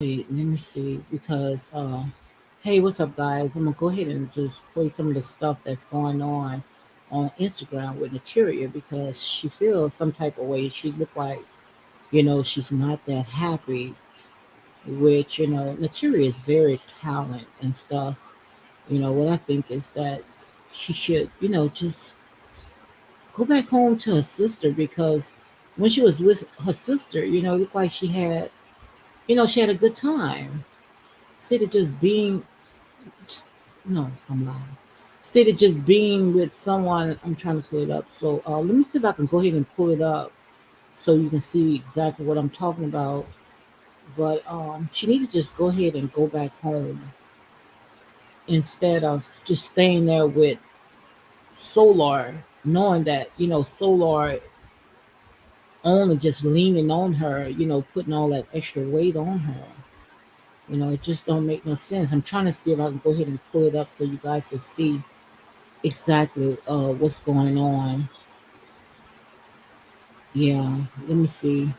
Wait, let me see because hey, what's up, guys? I'm gonna go ahead and just play some of the stuff that's going on Instagram with Neytiri because she feels some type of way. She look like she's not that happy, which Neytiri is very talented and stuff. What I think is that she should just go back home to her sister because when she was with her sister, it looked like she had a good time instead of just being no, I'm lying. Instead of just being with someone, I'm trying to pull it up. So let me see if I can go ahead and pull it up so you can see exactly what I'm talking about. But she needs to just go ahead and go back home instead of just staying there with Solar, knowing that Solar only just leaning on her, putting all that extra weight on her. It just don't make no sense. I'm trying to see if I can go ahead and pull it up so you guys can see exactly what's going on. Yeah, let me see.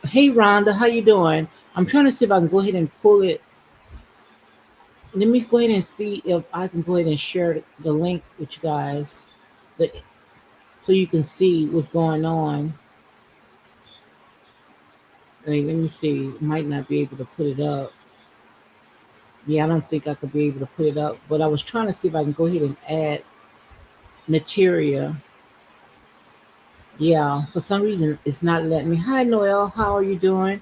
Hey Rhonda, how you doing? I'm trying to see if I can go ahead and pull it. Let me go ahead and see if I can go ahead and share the link with you guys, but so you can see what's going on. Wait, let me see. Might not be able to put it up. Yeah, I don't think I could be able to put it up. But I was trying to see if I can go ahead and add material. Yeah, for some reason it's not letting me. Hi Noel, how are you doing?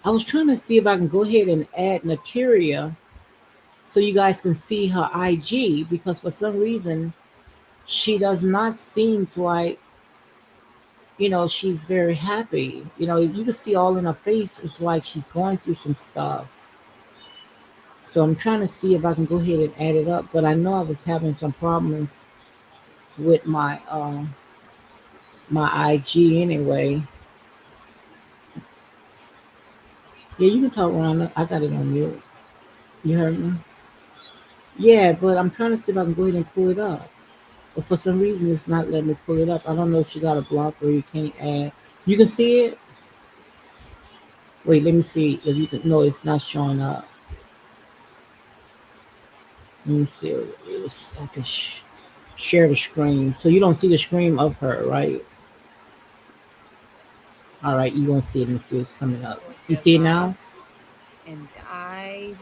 I was trying to see if I can go ahead and add material so you guys can see her IG because for some reason she does not seem like she's very happy. You can see all in her face. It's like she's going through some stuff. So I'm trying to see if I can go ahead and add it up, but I know I was having some problems with my IG anyway. Yeah, you can talk around. I got it on mute. You heard me? Yeah, but I'm trying to see if I can go ahead and pull it up. But for some reason, it's not letting me pull it up. I don't know if you got a block or you can't add. You can see it. Wait, let me see if you can. No, it's not showing up. Let me see. I can share the screen. So you don't see the screen of her, right? All right, you won't see it in the it's coming up. You see it now? And died,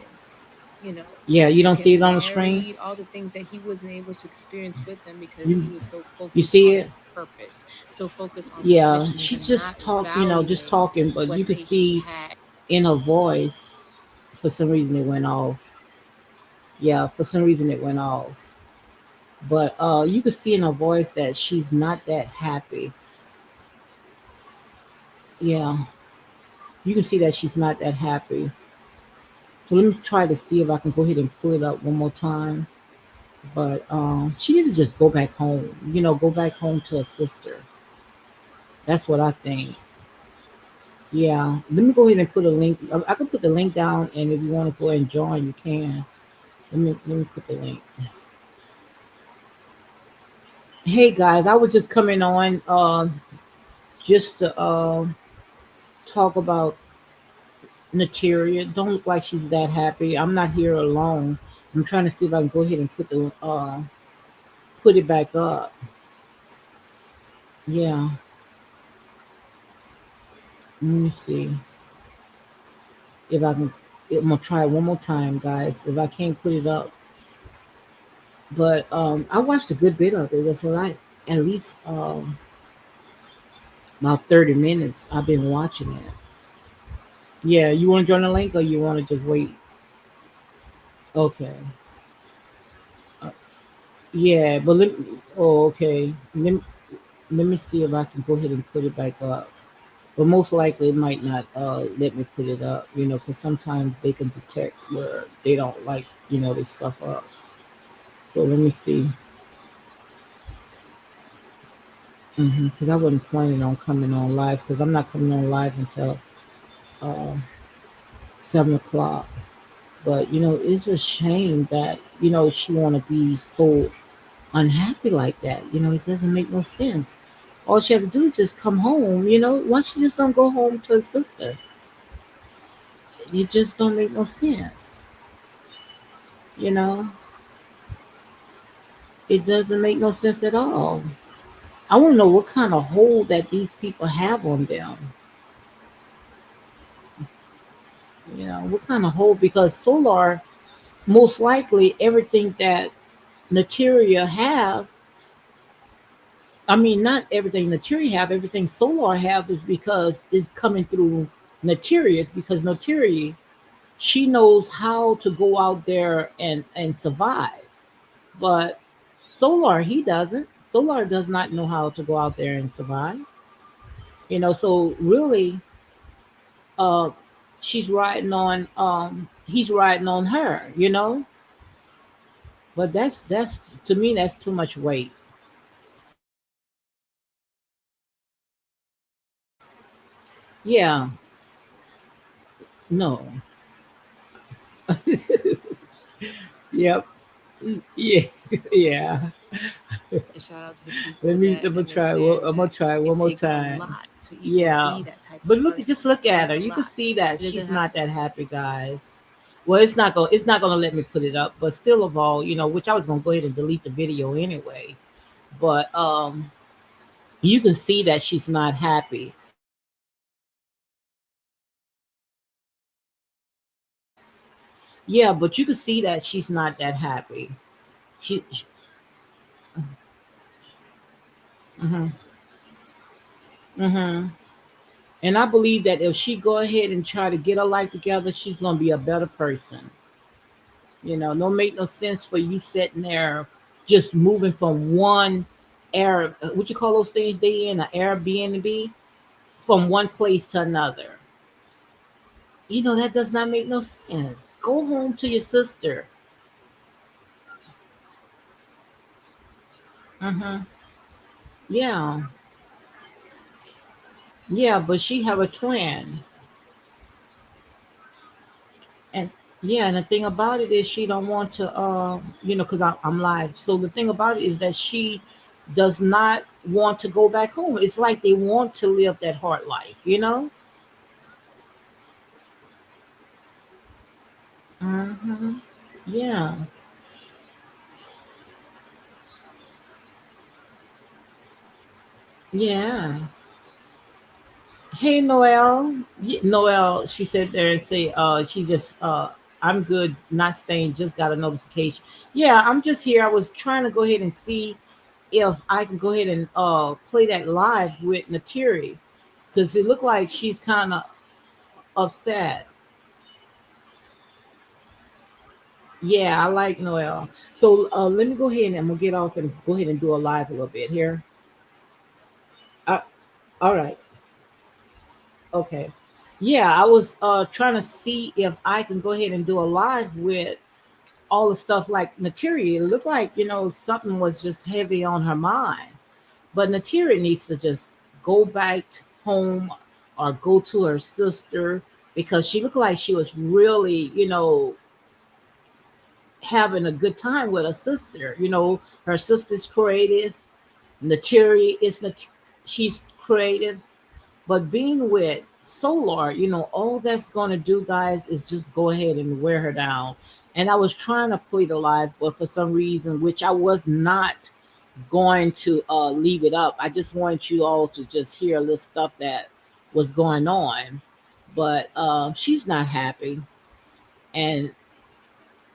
Yeah, you don't see getting it on the screen. married, all the things that he wasn't able to experience with them because You he was so you focused see on it? his purpose, so focused on his Yeah, missions she and not just just valuing talking, but what you could he see had. in her voice. For some reason, it went off. Yeah, for some reason, it went off. But you could see in her voice that she's not that happy. Yeah, you can see that she's not that happy. So let me try to see if I can go ahead and pull it up one more time. But she needs to just go back home. Go back home to her sister. That's what I think. Yeah, let me go ahead and put a link. I can put the link down, and if you want to go and join, you can. Let me put the link. Hey guys, I was just coming on just to talk about Nataria. Don't look like she's that happy. I'm not here alone. I'm trying to see if I can go ahead and put it back up. Yeah, let me see if I can. I'm gonna try it one more time, guys. If I can't put it up, but I watched a good bit of it. It's a lot, at least about 30 minutes. I've been watching it. Yeah, you want to join the link or you want to just wait? Okay. Uh, yeah, but oh, okay. Let me see if I can go ahead and put it back up. But most likely it might not let me put it up, because sometimes they can detect where they don't like, this stuff up. So let me see. Because I wasn't planning on coming on live because I'm not coming on live until uh, 7 o'clock. But it's a shame that she want to be so unhappy like that. It doesn't make no sense. All she had to do is just come home. Why she just don't go home to her sister? It just don't make no sense. You know, it doesn't make no sense at all. I want to know what kind of hold that these people have on them. You know, what kind of hold? Because Solar, most likely, everything that Materia have, I mean, not everything Naturi have, everything Solar have is because it's coming through Materia, because Naturi, she knows how to go out there and survive. But Solar, he doesn't. Solar does not know how to go out there and survive. So really, uh, she's riding on, he's riding on her. But that's to me, that's too much weight. Yeah, no. Yep. Yeah. Yeah. And shout out to the people Let me. that I'm gonna try. understand I'm gonna that try one it more takes a time. lot to even Yeah. be that type of But look, just person. look It at takes her. a You can lot. see that It doesn't she's have. not that happy, guys. Well, it's not gonna let me put it up. But still, of all, which I was gonna go ahead and delete the video anyway. But you can see that she's not happy. Yeah, but you can see that she's not that happy. She hmm hmm And I believe that if she go ahead and try to get her life together, she's gonna be a better person. No make no sense for you sitting there just moving from one air, what you call those things they in, an Airbnb, from one place to another. That does not make no sense. Go home to your sister. Hmm Yeah, yeah, but she have a twin, and yeah, and the thing about it is she don't want to, because I'm live. So the thing about it is that she does not want to go back home. It's like they want to live that hard life. Hmm Yeah, yeah. Hey, Noelle. Noelle, she said there and say, she just, I'm good, not staying, just got a notification. Yeah, I'm just here. I was trying to go ahead and see if I can go ahead and play that live with Natiri, because it looked like she's kind of upset. Yeah, I like Noelle. So let me go ahead and I'm gonna get off and go ahead and do a live a little bit here. Uh, all right. Okay. Yeah, I was trying to see if I can go ahead and do a live with all the stuff like Natiri. It looked like, something was just heavy on her mind. But Natiri needs to just go back home or go to her sister, because she looked like she was really, having a good time with her sister. Her sister's creative. Natiri is she's creative. But being with Solar, all that's going to do, guys, is just go ahead and wear her down. And I was trying to play the live, but for some reason, which I was not going to leave it up. I just wanted you all to just hear a little stuff that was going on. But she's not happy. And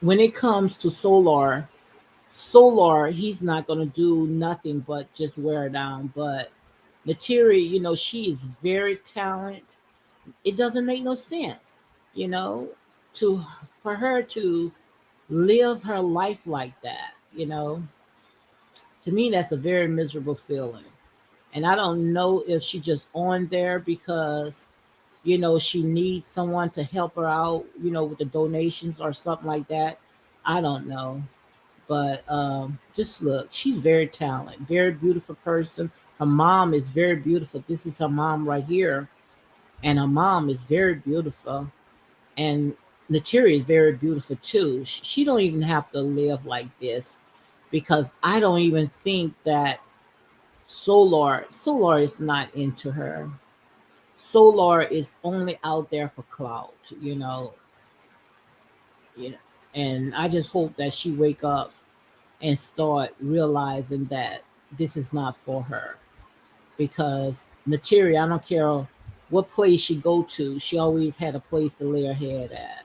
when it comes to Solar, he's not going to do nothing but just wear her down. But Natiri, she is very talented. It doesn't make no sense, you know, to for her to live her life like that. To me, that's a very miserable feeling. And I don't know if she just on there because, she needs someone to help her out, with the donations or something like that. I don't know. But just look, she's very talented, very beautiful person. Her mom is very beautiful. This is her mom right here. And her mom is very beautiful. And Naturi is very beautiful too. She don't even have to live like this, because I don't even think that Solar is not into her. Solar is only out there for clout, you know. And I just hope that she wake up and start realizing that this is not for her. Because Neytiri, I don't care what place she go to, she always had a place to lay her head at.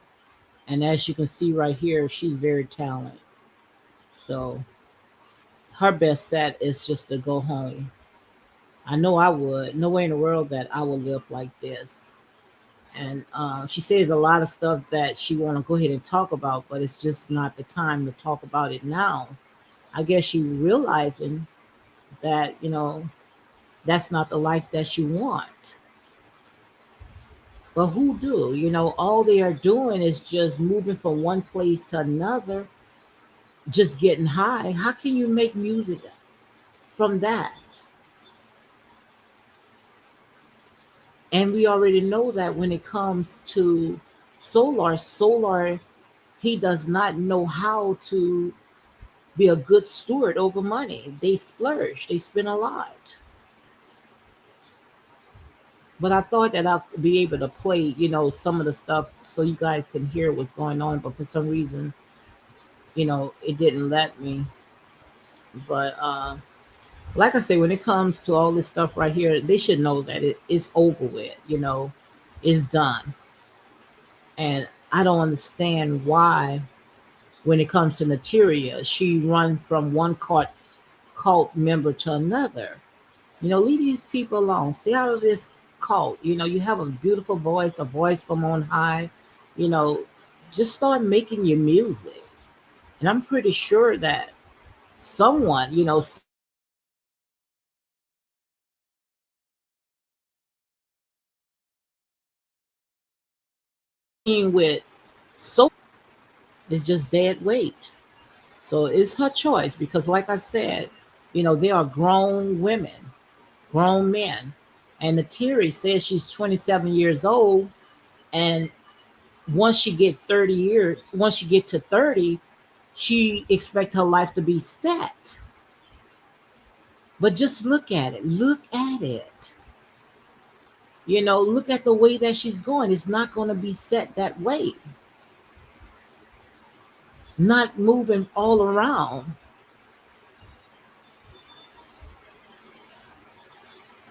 And as you can see right here, she's very talented. So her best set is just to go home. I know I would. No way in the world that I would live like this. And she says a lot of stuff that she want to go ahead and talk about, but it's just not the time to talk about it now. I guess she realizing that that's not the life that she want. But who do? All they are doing is just moving from one place to another, just getting high. How can you make music from that? And we already know that when it comes to Solar, he does not know how to be a good steward over money. They splurge, they spend a lot. But I thought that I'll be able to play, some of the stuff so you guys can hear what's going on. But for some reason, it didn't let me. But like I say, when it comes to all this stuff right here, they should know that it's over with. It's done. And I don't understand why, when it comes to Neytiri, she run from one cult member to another. Leave these people alone. Stay out of this cult. You have a beautiful voice, a voice from on high. You know, just start making your music. And I'm pretty sure that someone, seeing with Solar is just dead weight. So it's her choice because, like I said, they are grown women, grown men. And the theory says she's 27 years old. And once she get to 30, she expect her life to be set. But just look at it. Look at it. Look at the way that she's going. It's not going to be set that way. Not moving all around.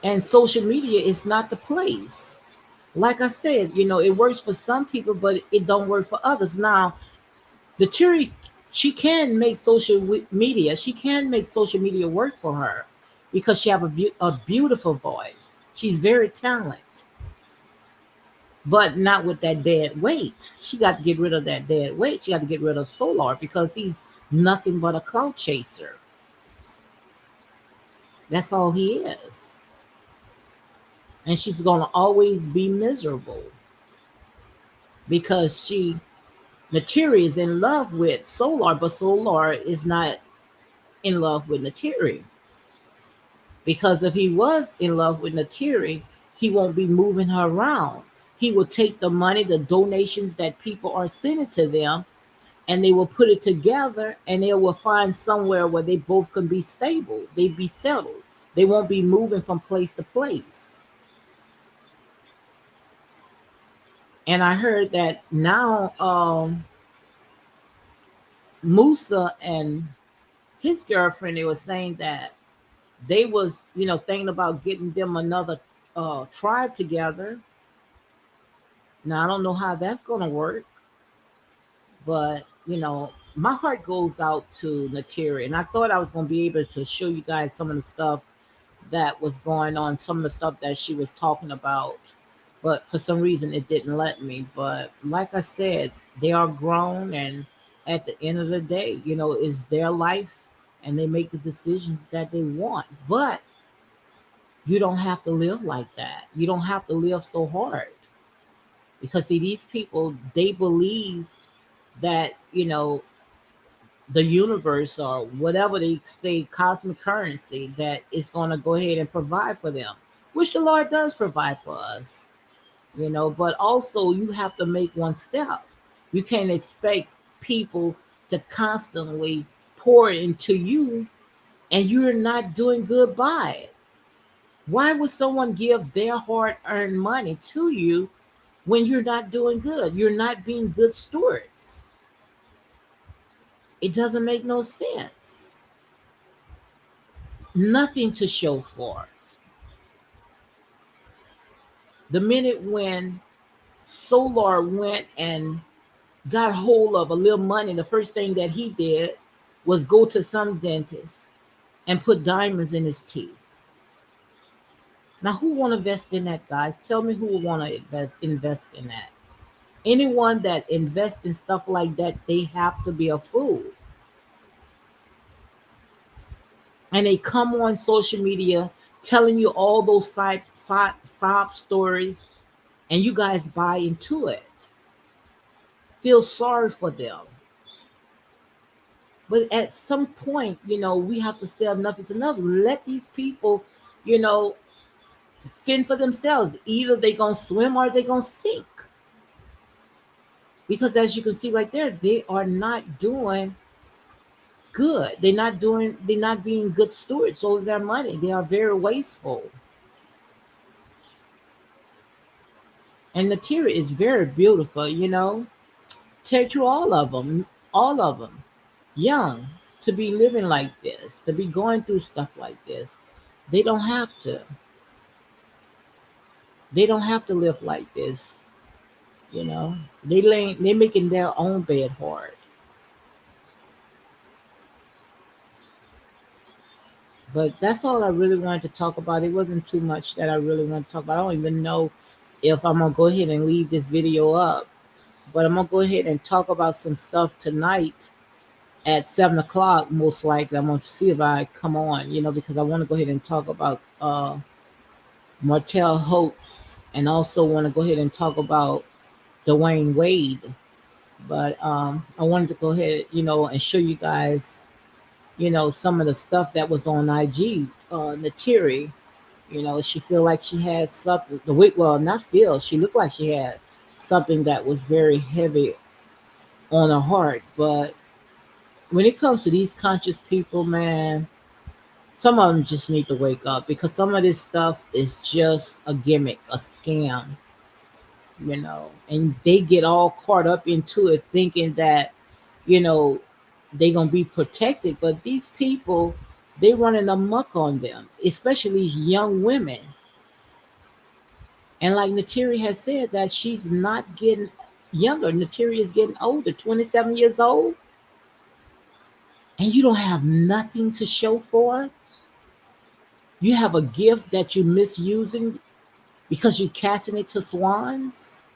And social media is not the place. Like I said, it works for some people, but it don't work for others. Now, the Terry, she can make media. She can make social media work for her because she have a beautiful voice. She's very talented, but not with that dead weight. She got to get rid of that dead weight. She got to get rid of Solar because he's nothing but a cloud chaser. That's all he is. And she's going to always be miserable because Neytiri is in love with Solar, but Solar is not in love with Neytiri. Because if he was in love with Neytiri, he won't be moving her around. He will take the money, the donations that people are sending to them, and they will put it together and they will find somewhere where they both can be stable. They be settled. They won't be moving from place to place. And I heard that now Musa and his girlfriend, they were saying that they was, thinking about getting them another tribe together. Now I don't know how that's gonna work, but my heart goes out to Neytiri, and I thought I was gonna be able to show you guys some of the stuff that was going on, some of the stuff that she was talking about, but for some reason it didn't let me. But like I said, they are grown, and at the end of the day, it's their life, and they make the decisions that they want. But you don't have to live like that. You don't have to live so hard because see, these people, they believe that the universe or whatever they say, cosmic currency, that is going to go ahead and provide for them, which the Lord does provide for us. But also you have to make one step. You can't expect people to constantly pour into you and you're not doing good by it. Why would someone give their hard earned money to you when you're not doing good? You're not being good stewards. It doesn't make no sense. Nothing to show for. The minute when Solar went and got hold of a little money, the first thing that he did was go to some dentist and put diamonds in his teeth. Now, who want to invest in that, guys? Tell me who would want to invest in that. Anyone that invests in stuff like that, they have to be a fool. And they come on social media telling you all those sob stories, and you guys buy into it. Feel sorry for them. But at some point, we have to say enough is enough. Let these people, you know, fend for themselves. Either they gonna swim or they gonna sink. Because as you can see right there, they are not doing good. They're not being good stewards over their money. They are very wasteful. And the tier is very beautiful. Take through all of them. Young to be living like this, to be going through stuff like this. They don't have to. They don't have to live like this. They making their own bed hard. But that's all I really wanted to talk about. It wasn't too much that I really want to talk about. I don't even know if I'm gonna go ahead and leave this video up. But I'm gonna go ahead and talk about some stuff tonight at 7 o'clock. Most likely, I'm gonna see if I come on. Because I want to go ahead and talk about Martell Holtz, and also want to go ahead and talk about Dwayne Wade. But I wanted to go ahead, and show you guys, some of the stuff that was on IG. Neytiri, she feel like she had something. The weight, well, not feel. She looked like she had something that was very heavy on her heart. But when it comes to these conscious people, man, some of them just need to wake up, because some of this stuff is just a gimmick, a scam. And they get all caught up into it thinking that, you know, they gonna be protected. But these people, they running amok on them, especially these young women. And like Natiri has said, that she's not getting younger. Natiri is getting older, 27 years old, and you don't have nothing to show for it. You have a gift that you're misusing because you're casting it to swans.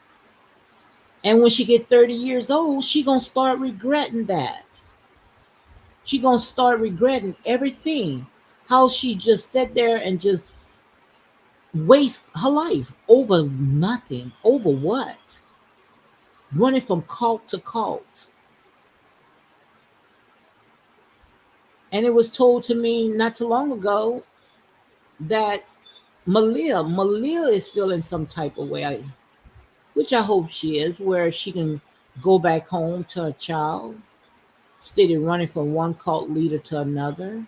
And when she get 30 years old, she gonna start regretting that. She gonna start regretting everything. How she just sat there and just waste her life over nothing. Over what? Running from cult to cult. And it was told to me not too long ago that Malia is feeling some type of way, which I hope she is, where she can go back home to her child, instead of running from one cult leader to another.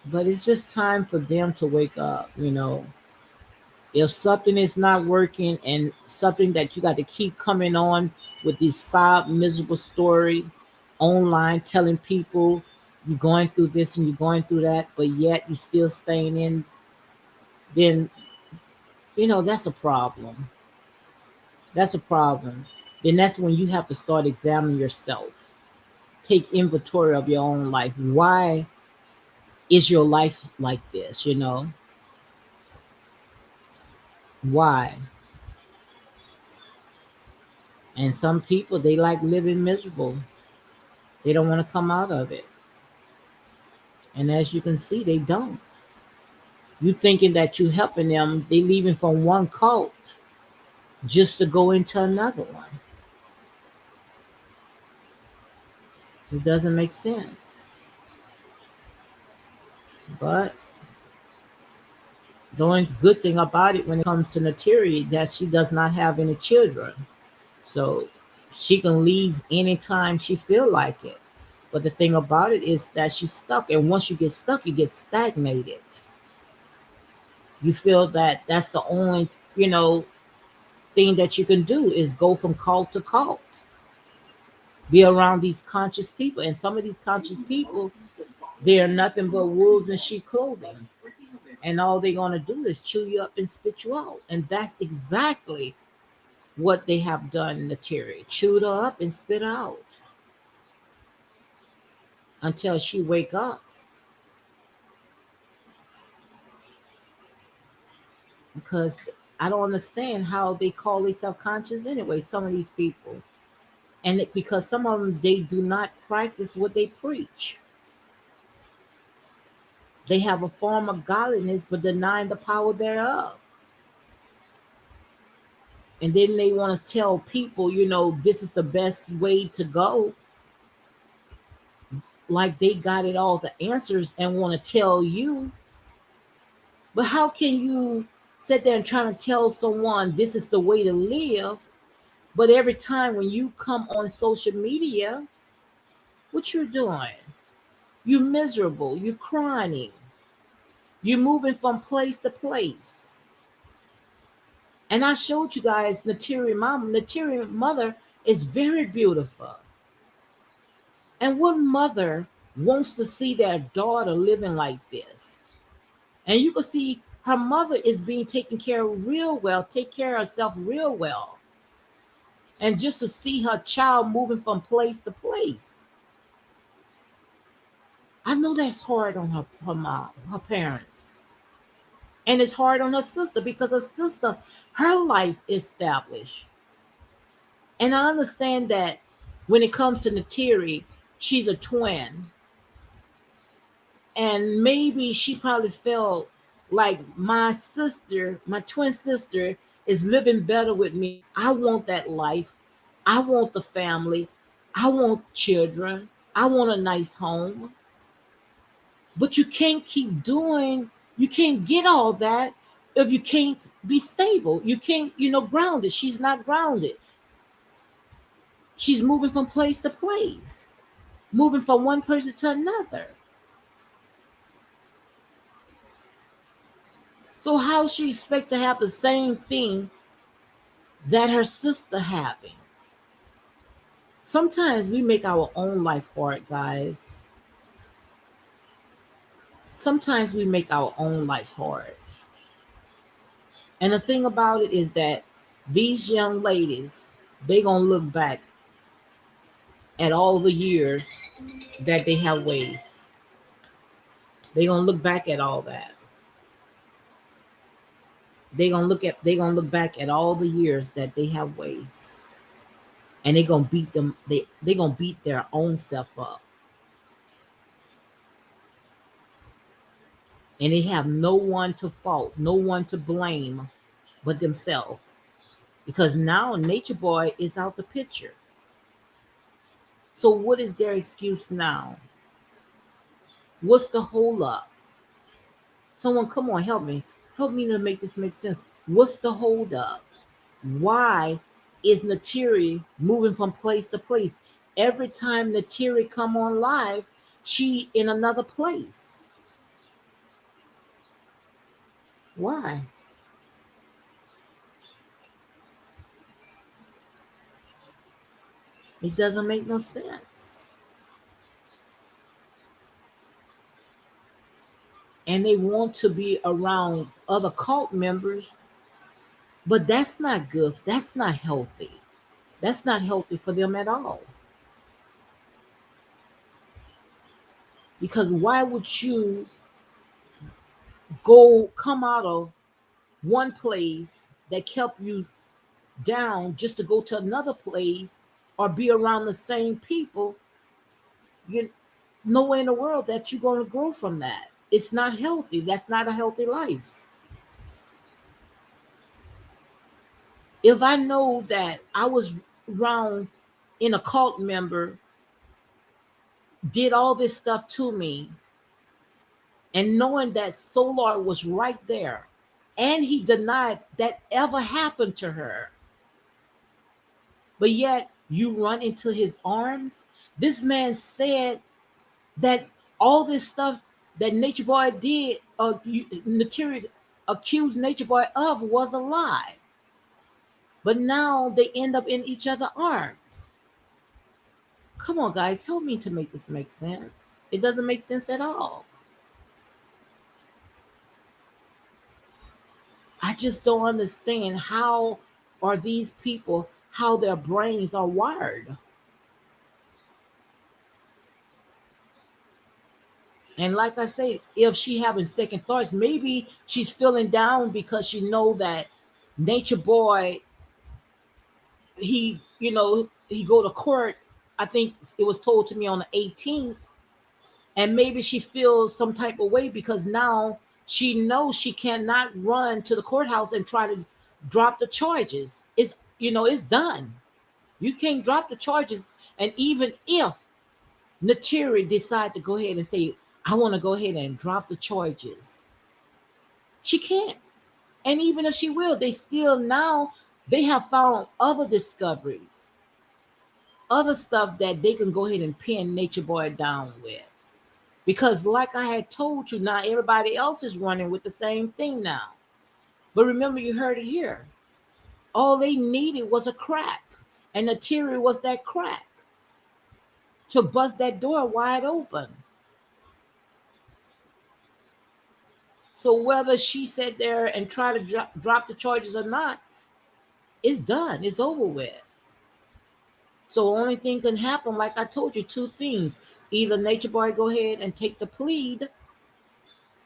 But it's just time for them to wake up. If something is not working, and something that you got to keep coming on with these sob miserable story online, telling people you're going through this and you're going through that, but yet you're still staying in, then that's a problem. That's a problem. Then that's when you have to start examining yourself. Take inventory of your own life. Why is your life like this? Why? And some people, they like living miserable. They don't want to come out of it. And as you can see, they don't. You thinking that you helping them, they leaving from one cult just to go into another one. It doesn't make sense. But the only good thing about it when it comes to Natiri, that she does not have any children. So she can leave anytime she feel like it. But the thing about it is that she's stuck, and once you get stuck, you get stagnated. You feel that that's the only, thing that you can do is go from cult to cult, be around these conscious people, and some of these conscious people, they are nothing but wolves in sheep clothing, and all they're gonna do is chew you up and spit you out, and that's exactly what they have done to Terry, chewed her up and spit her out until she wake up. Because I don't understand how they call themselves conscious anyway, some of these people. And because some of them, they do not practice what they preach. They have a form of godliness but denying the power thereof. And then they want to tell people, this is the best way to go, like they got it all the answers and want to tell you. But how can you sit there and try to tell someone this is the way to live, but every time when you come on social media, what you're doing? You're miserable, you're crying, you're moving from place to place. And I showed you guys Neytiri mom. Neytiri mother is very beautiful. And what mother wants to see their daughter living like this? And you can see her mother is being taken care of real well, take care of herself real well. And just to see her child moving from place to place, I know that's hard on her mom, her parents. And it's hard on her sister because her sister, her life is established. And I understand that when it comes to Neytiri, she's a twin. And maybe she probably felt like my sister, my twin sister, is living better with me. I want that life. I want the family. I want children. I want a nice home. But you can't keep doing, you can't get all that if you can't be stable. You can't, grounded. She's not grounded. She's moving from place to place, moving from one person to another. So how she expect to have the same thing that her sister having? Sometimes we make our own life hard, guys. Sometimes we make our own life hard. And the thing about it is that these young ladies, they gonna look back at all the years that they have waste. They gonna look back at all that. They gonna look back at all the years that they have waste. And they gonna beat them, they gonna beat their own self up. And they have no one to fault, no one to blame but themselves. Because now Nature Boy is out the picture. So what is their excuse now? What's the hold up? Someone come on, help me. Help me to make this make sense. What's the hold up? Why is Neytiri moving from place to place? Every time Neytiri come on live, she in another place. Why? It doesn't make no sense. And they want to be around other cult members, but that's not good. That's not healthy. That's not healthy for them at all. Because why would you go come out of one place that kept you down just to go to another place or be around the same people? You nowhere in the world that you're going to grow from that. It's not healthy. That's not a healthy life. If I know that I was around in a cult member did all this stuff to me, and knowing that Solar was right there, and he denied that ever happened to her, but yet you run into his arms, This man said that all this stuff that Nature Boy did, Neytiri accused Nature Boy of, was a lie. But now they end up in each other's arms. Come on, guys, help me to make this make sense. It doesn't make sense at all. I just don't understand how are these people, how their brains are wired. And like I say, if she having second thoughts, maybe she's feeling down because she know that Nature Boy, he go to court. I think it was told to me on the 18th, and maybe she feels some type of way because now she knows she cannot run to the courthouse and try to drop the charges. It's done. You can't drop the charges, and even if Natiri decide to go ahead and say, I want to go ahead and drop the charges, she can't. And even if she will, they still now they have found other discoveries, other stuff that they can go ahead and pin Nature Boy down with. Because, like I had told you, now everybody else is running with the same thing now. But remember, you heard it here. All they needed was a crack, and the Natiri was that crack to bust that door wide open. So whether she sat there and tried to drop the charges or not, it's done. It's over with. So only thing can happen, like I told you, two things: either Nature Boy go ahead and take the plead,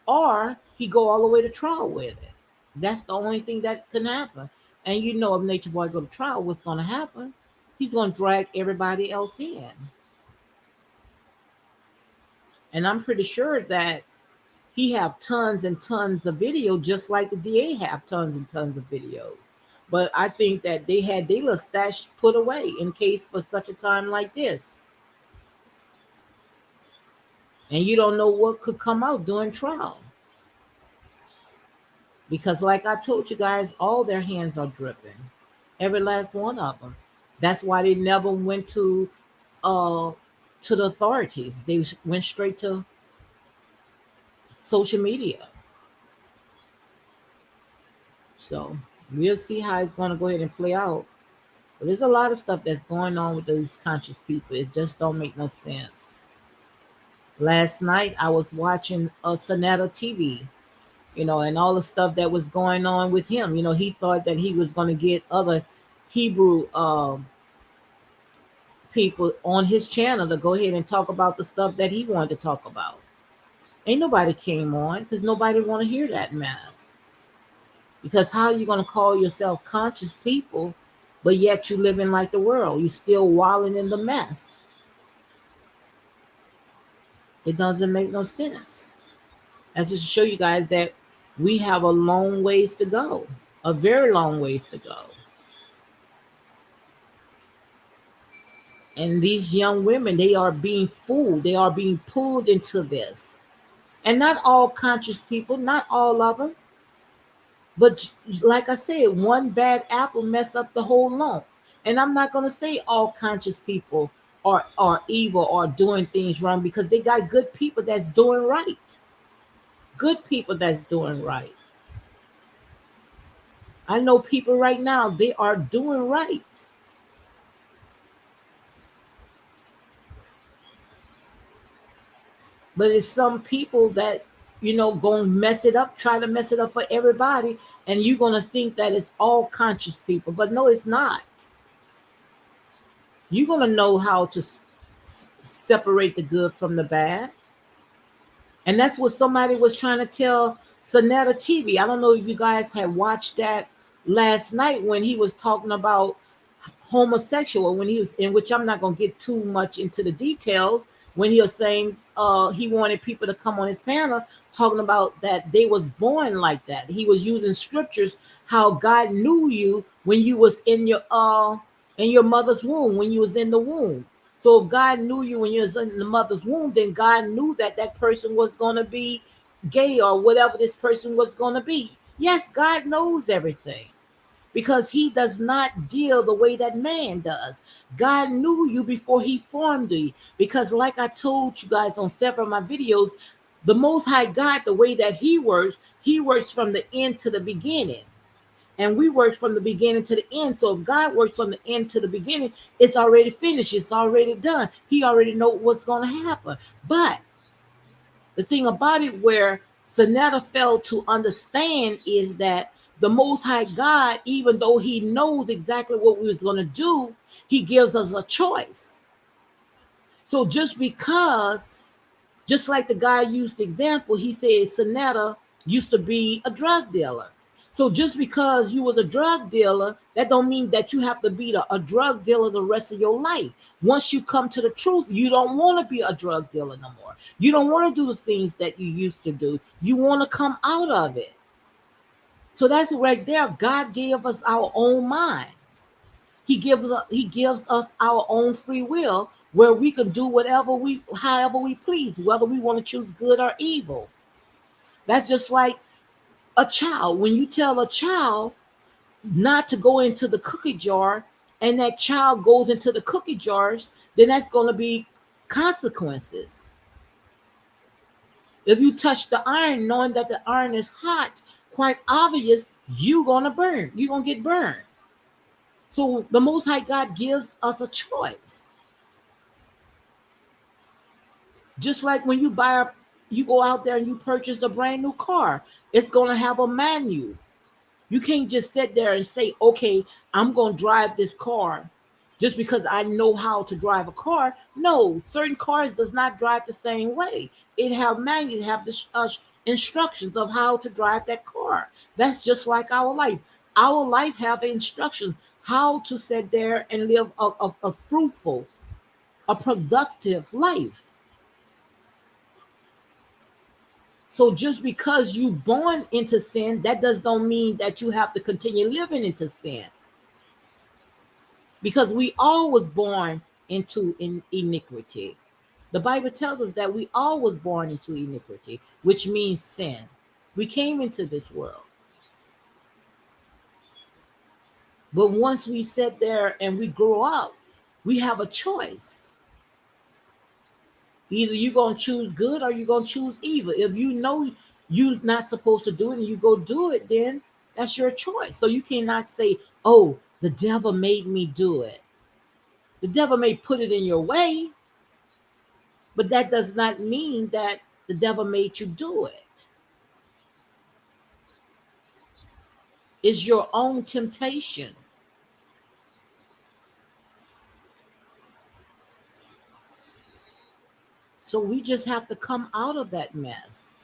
or he go all the way to trial with it. That's the only thing that can happen. And if Nature Boy go to trial, what's going to happen? He's going to drag everybody else in. And I'm pretty sure that he have tons and tons of video, just like the DA have tons and tons of videos. But I think that they had their little stash put away in case for such a time like this. And you don't know what could come out during trial. Because like I told you guys, all their hands are dripping. Every last one of them. That's why they never went uh to the authorities. They went straight to social media. So we'll see how it's going to go ahead and play out. But there's a lot of stuff that's going on with these conscious people. It just don't make no sense. Last night I was watching Sonata TV, and all the stuff that was going on with him. He thought that he was going to get other Hebrew people on his channel to go ahead and talk about the stuff that he wanted to talk about. Ain't nobody came on because nobody want to hear that mess. Because how you going to call yourself conscious people, but yet you living like the world? You still wallowing in the mess. It doesn't make no sense. That's just to show you guys that we have a long ways to go, a very long ways to go. And these young women, they are being fooled. They are being pulled into this. And not all conscious people, not all of them. But like I said, one bad apple mess up the whole lump. And I'm not going to say all conscious people are evil or doing things wrong, because they got good people that's doing right. Good people that's doing right. I know people right now, they are doing right. But it's some people that, gonna mess it up, try to mess it up for everybody, and you're gonna think that it's all conscious people. But no, it's not. You're gonna know how to separate the good from the bad. And that's what somebody was trying to tell Sonata TV. I don't know if you guys had watched that last night when he was talking about homosexual, when he was, in which I'm not going to get too much into the details, when he was saying he wanted people to come on his panel talking about that they was born like that. He was using scriptures, how God knew you when you was in your mother's womb, when you was in the womb. So if God knew you when you was in the mother's womb, then God knew that that person was going to be gay or whatever this person was going to be. Yes, God knows everything. because he does not deal the way that man does. God knew you before he formed you. Because, like I told you guys on several of my videos, the Most High God, the way that he works from the end to the beginning. And we work from the beginning to the end. So if God works from the end to the beginning, it's already finished. It's already done. He already know what's going to happen. But the thing about it where Sonetta failed to understand is that the Most High God, even though he knows exactly what we was going to do, he gives us a choice. So just like the guy used the example, he said Sonetta used to be a drug dealer. So just because you was a drug dealer, that don't mean that you have to be a drug dealer the rest of your life. Once you come to the truth, you don't want to be a drug dealer no more. You don't want to do the things that you used to do. You want to come out of it. So that's right there. God gave us our own mind. He gives us our own free will where we can do however we please, whether we want to choose good or evil. That's just like a child. When you tell a child not to go into the cookie jar and that child goes into the cookie jars, then that's going to be consequences. If you touch the iron knowing that the iron is hot, quite obvious you're going to burn. You're going to get burned. So the Most High God gives us a choice. Just like when you go out there and you purchase a brand new car, it's going to have a manual. You can't just sit there and say, okay, I'm going to drive this car just because I know how to drive a car. No, certain cars does not drive the same way. It have manual, have the instructions of how to drive that car. That's just like our life. Our life have instructions how to sit there and live a fruitful, a productive life. So just because you born into sin, that does not mean that you have to continue living into sin. Because we all was born into iniquity. The Bible tells us that we all was born into iniquity, which means sin. We came into this world. But once we sit there and we grow up, we have a choice. Either you're going to choose good or you're going to choose evil. If you know you're not supposed to do it and you go do it, then that's your choice. So you cannot say, oh, the devil made me do it. The devil may put it in your way, but that does not mean that the devil made you do it. It's your own temptation. So we just have to come out of that mess.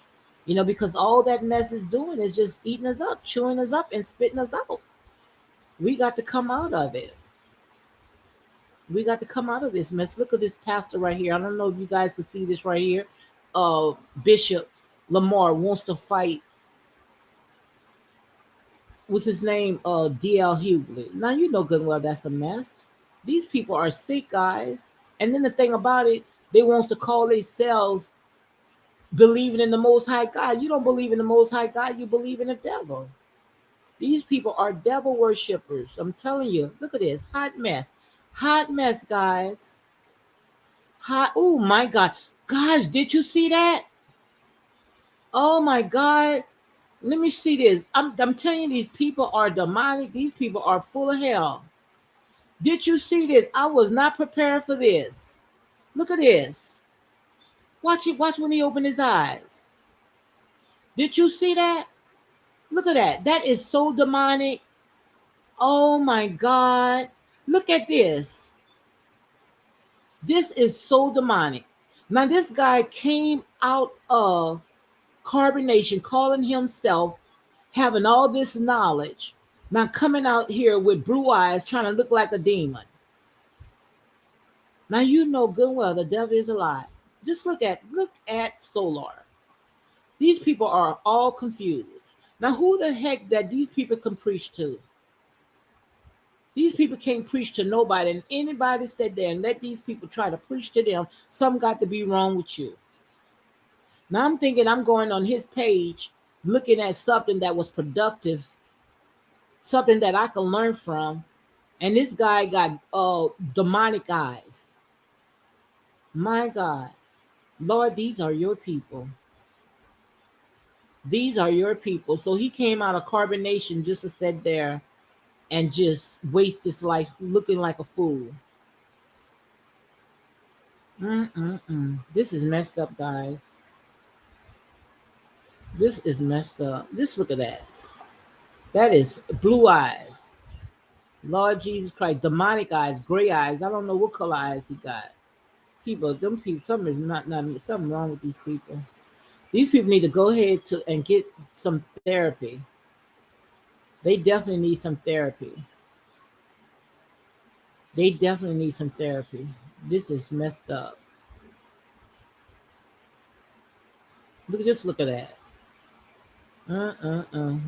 Because all that mess is doing is just eating us up, chewing us up, and spitting us out. We got to come out of it. We got to come out of this mess. Look at this pastor right here. I don't know if you guys can see this right here. Bishop Lamar wants to fight. What's his name? D.L. Hughley. Now you know good and well that's a mess. These people are sick, guys. And then the thing about it, they wants to call themselves believing in the Most High God. You don't believe in the Most High God. You believe in the devil. These people are devil worshippers. I'm telling you. Look at this hot mess. Hot mess, guys. Hot. Oh my God. Gosh, did you see that? Oh my God. Let me see this. I'm telling you, these people are demonic. These people are full of hell. Did you see this? I was not prepared for this. Look at this. Watch it. Watch when he opened his eyes. Did you see that? Look at that. That is so demonic. Oh my God. Look at this. This is so demonic. Now, this guy came out of carbonation, calling himself having all this knowledge, now coming out here with blue eyes, trying to look like a demon. Now you know good and well the devil is alive. Just look at Solar. These people are all confused. Now who the heck that these people can preach to? These people can't preach to nobody, and anybody sit there and let these people try to preach to them, something got to be wrong with you. Now I'm thinking I'm going on his page looking at something that was productive something that I can learn from. And this guy got demonic eyes. My God. Lord, these are your people. These are your people. So he came out of carbonation just to sit there and just waste his life looking like a fool. Mm-mm-mm. This is messed up, guys. This is messed up. Just look at that. That is blue eyes. Lord Jesus Christ, demonic eyes, gray eyes. I don't know what color eyes he got. Them people, something is not something wrong with these people. These people need to go ahead to and get some therapy. They definitely need some therapy. They definitely need some therapy. This is messed up. Look at that.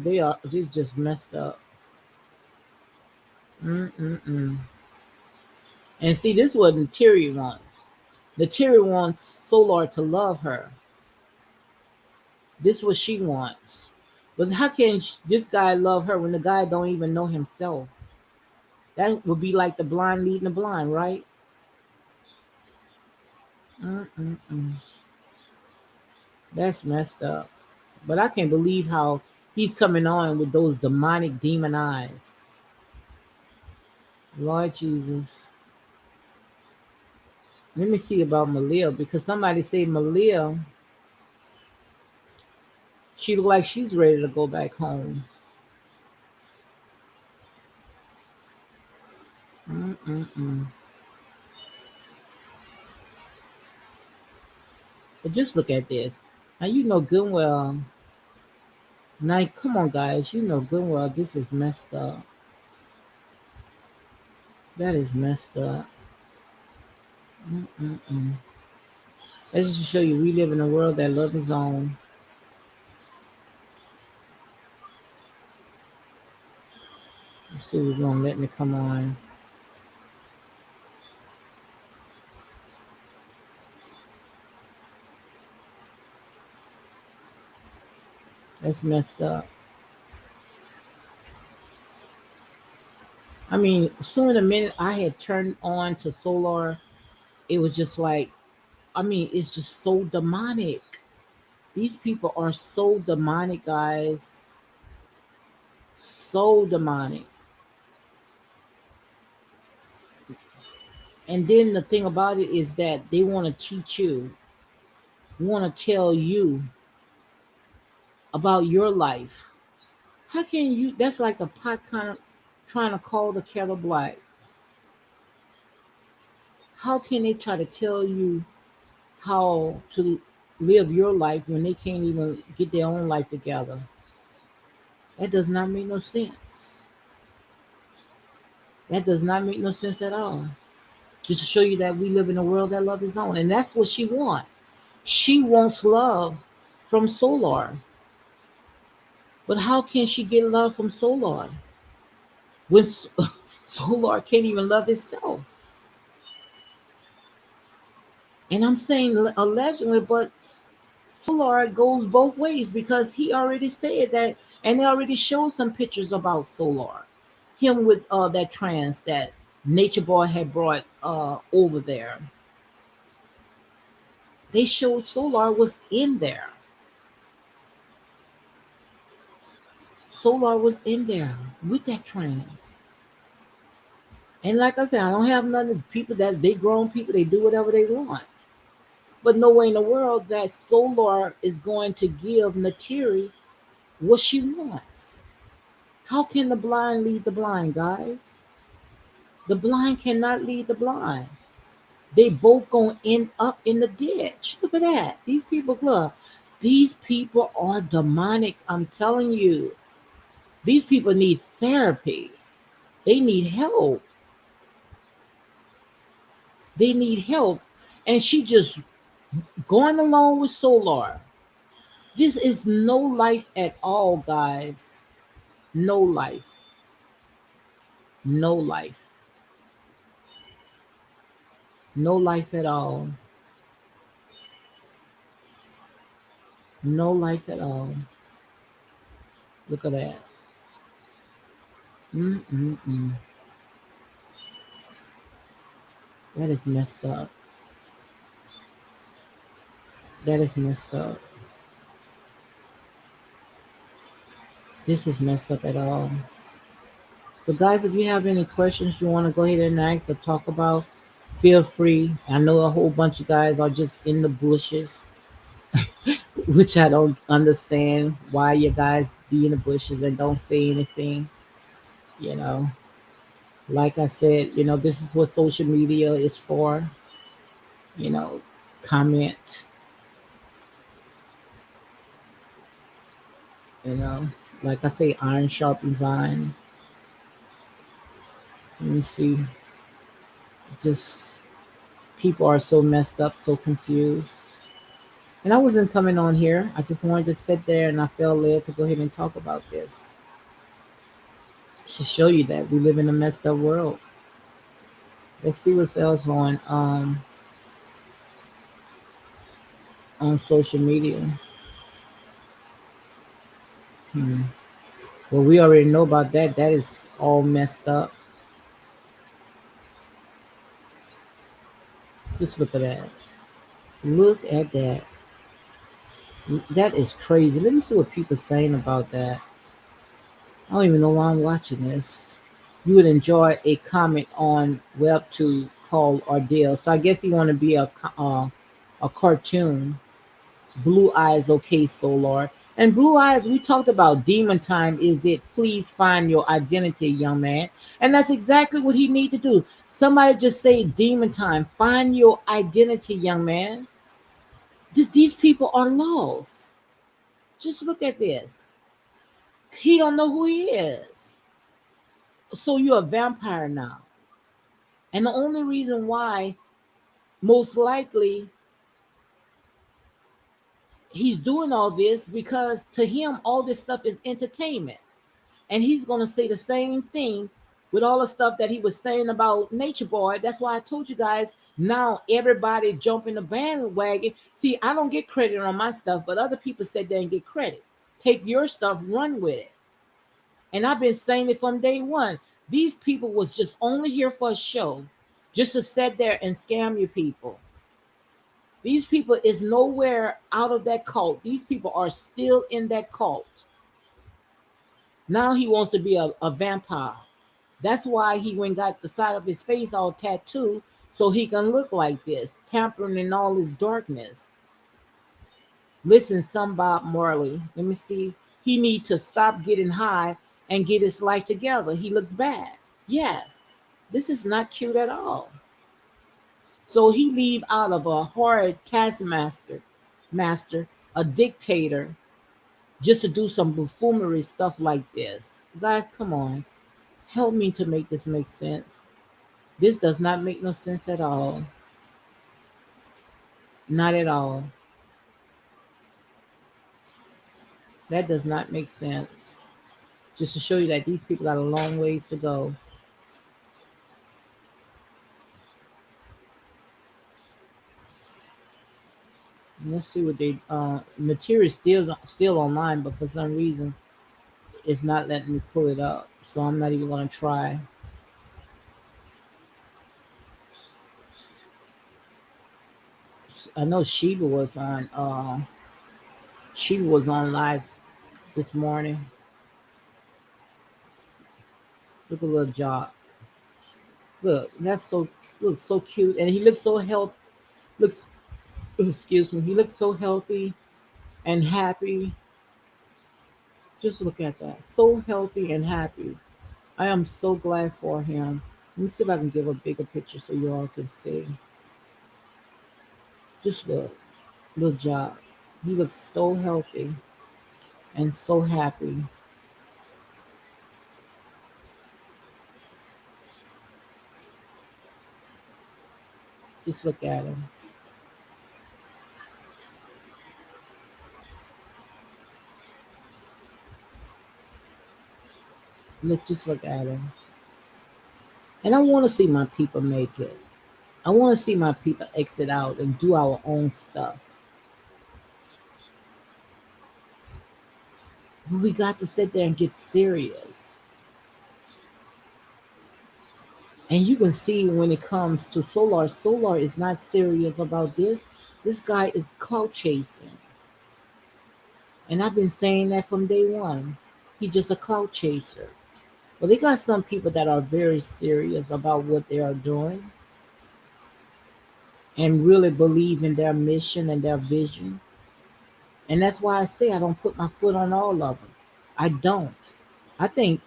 They are this just messed up. Mm-mm-mm. And see, this is what Neytiri wants. Neytiri wants Solar to love her. This is what she wants. But how can this guy love her when the guy don't even know himself? That would be like the blind leading the blind, right? Mm-mm-mm. That's messed up. But I can't believe how he's coming on with those demonic demon eyes. Lord Jesus. Let me see about Malia because somebody say Malia, she look like she's ready to go back home. Mm-mm-mm. But just look at this. Now you know good and well. Now come on, guys. You know good and well this is messed up. That is messed up. Mm-mm-mm. That's just to show you we live in a world that love his own. Let's see who's gonna let me come on. That's messed up. I mean, soon the minute I had turned on to Solar, it was just like, I mean, it's just so demonic. These people are so demonic, guys. So demonic. And then the thing about it is that they want to teach you, want to tell you about your life. How can you? That's like the pot kind of trying to call the kettle black. How can they try to tell you how to live your life when they can't even get their own life together? That does not make no sense. That does not make no sense at all. Just to show you that we live in a world that love is on, and that's what she wants. She wants love from Solar, but how can she get love from Solar when Solar can't even love itself? And I'm saying allegedly, but Solar goes both ways because he already said that, and they already showed some pictures about Solar, him with that trans that Nature Boy had brought over there. They showed Solar was in there. Solar was in there with that trans. And like I said, I don't have nothing. People that they grown people, they do whatever they want. But no way in the world that Solar is going to give Neytiri what she wants. How can the blind lead the blind, guys? The blind cannot lead the blind. They both gonna end up in the ditch. Look at that. These people, look. These people are demonic. I'm telling you. These people need therapy. They need help. They need help. And she just going along with Solar. This is no life at all, guys. No life. No life. No life at all. No life at all. Look at that. Mm-mm-mm. That is messed up. That is messed up. This is messed up at all. So, guys, if you have any questions you want to go ahead and ask or talk about, feel free. I know a whole bunch of guys are just in the bushes, which I don't understand why you guys be in the bushes and don't say anything. You know, like I said, this is what social media is for. You know, comment, you know, like I say, iron sharpens iron. Let me see. Just people are so messed up, so confused. And I wasn't coming on here. I just wanted to sit there and I felt led to go ahead and talk about this to show you that we live in a messed up world. Let's see what's else on social media. Hmm. Well, we already know about that. That is all messed up. Just look at that. Look at that. That is crazy. Let me see what people saying about that. I don't even know why I'm watching this. You would enjoy a comic on WebTube called Ordeal. So I guess you want to be a cartoon. Blue Eyes, okay, Solar. And Blue Eyes, we talked about demon time. Is it please find your identity, young man? And that's exactly what he need to do. Somebody just say demon time. Find your identity, young man. These people are lost. Just look at this. He don't know who he is. So you're a vampire now. And the only reason why, most likely, he's doing all this because to him, all this stuff is entertainment. And he's going to say the same thing with all the stuff that he was saying about Nature Boy. That's why I told you guys now everybody jump in the bandwagon. See, I don't get credit on my stuff, but other people said they didn't get credit. Take your stuff, run with it. And I've been saying it from day one. These people was just only here for a show, just to sit there and scam you people. These people is nowhere out of that cult. These people are still in that cult. Now he wants to be a vampire. That's why he went and got the side of his face all tattooed so he can look like this, tampering in all his darkness. Listen, some Bob Marley. Let me see. He need to stop getting high and get his life together. He looks bad. Yes, this is not cute at all. So he leave out of a horrid master, a dictator, just to do some buffoonery stuff like this. Guys, come on, help me to make this make sense. This does not make no sense at all. Not at all. That does not make sense. Just to show you that these people got a long ways to go. Let's see what they material is still online, but for some reason it's not letting me pull it up. So I'm not even gonna try. I know Sheba was on live this morning. Look at little Jock. Look, that's so looks so cute, and he looks so health looks excuse me. He looks so healthy and happy. Just look at that. So healthy and happy. I am so glad for him. Let me see if I can give a bigger picture so you all can see. Just look. Little Jock. He looks so healthy and so happy. Just look at him. Just look at him. And I want to see my people make it. I want to see my people exit out and do our own stuff. But we got to sit there and get serious. And you can see when it comes to Solar, Solar is not serious about this. This guy is clout chasing. And I've been saying that from day one. He's just a clout chaser. Well, they got some people that are very serious about what they are doing and really believe in their mission and their vision. And that's why I say I don't put my foot on all of them. I don't. I think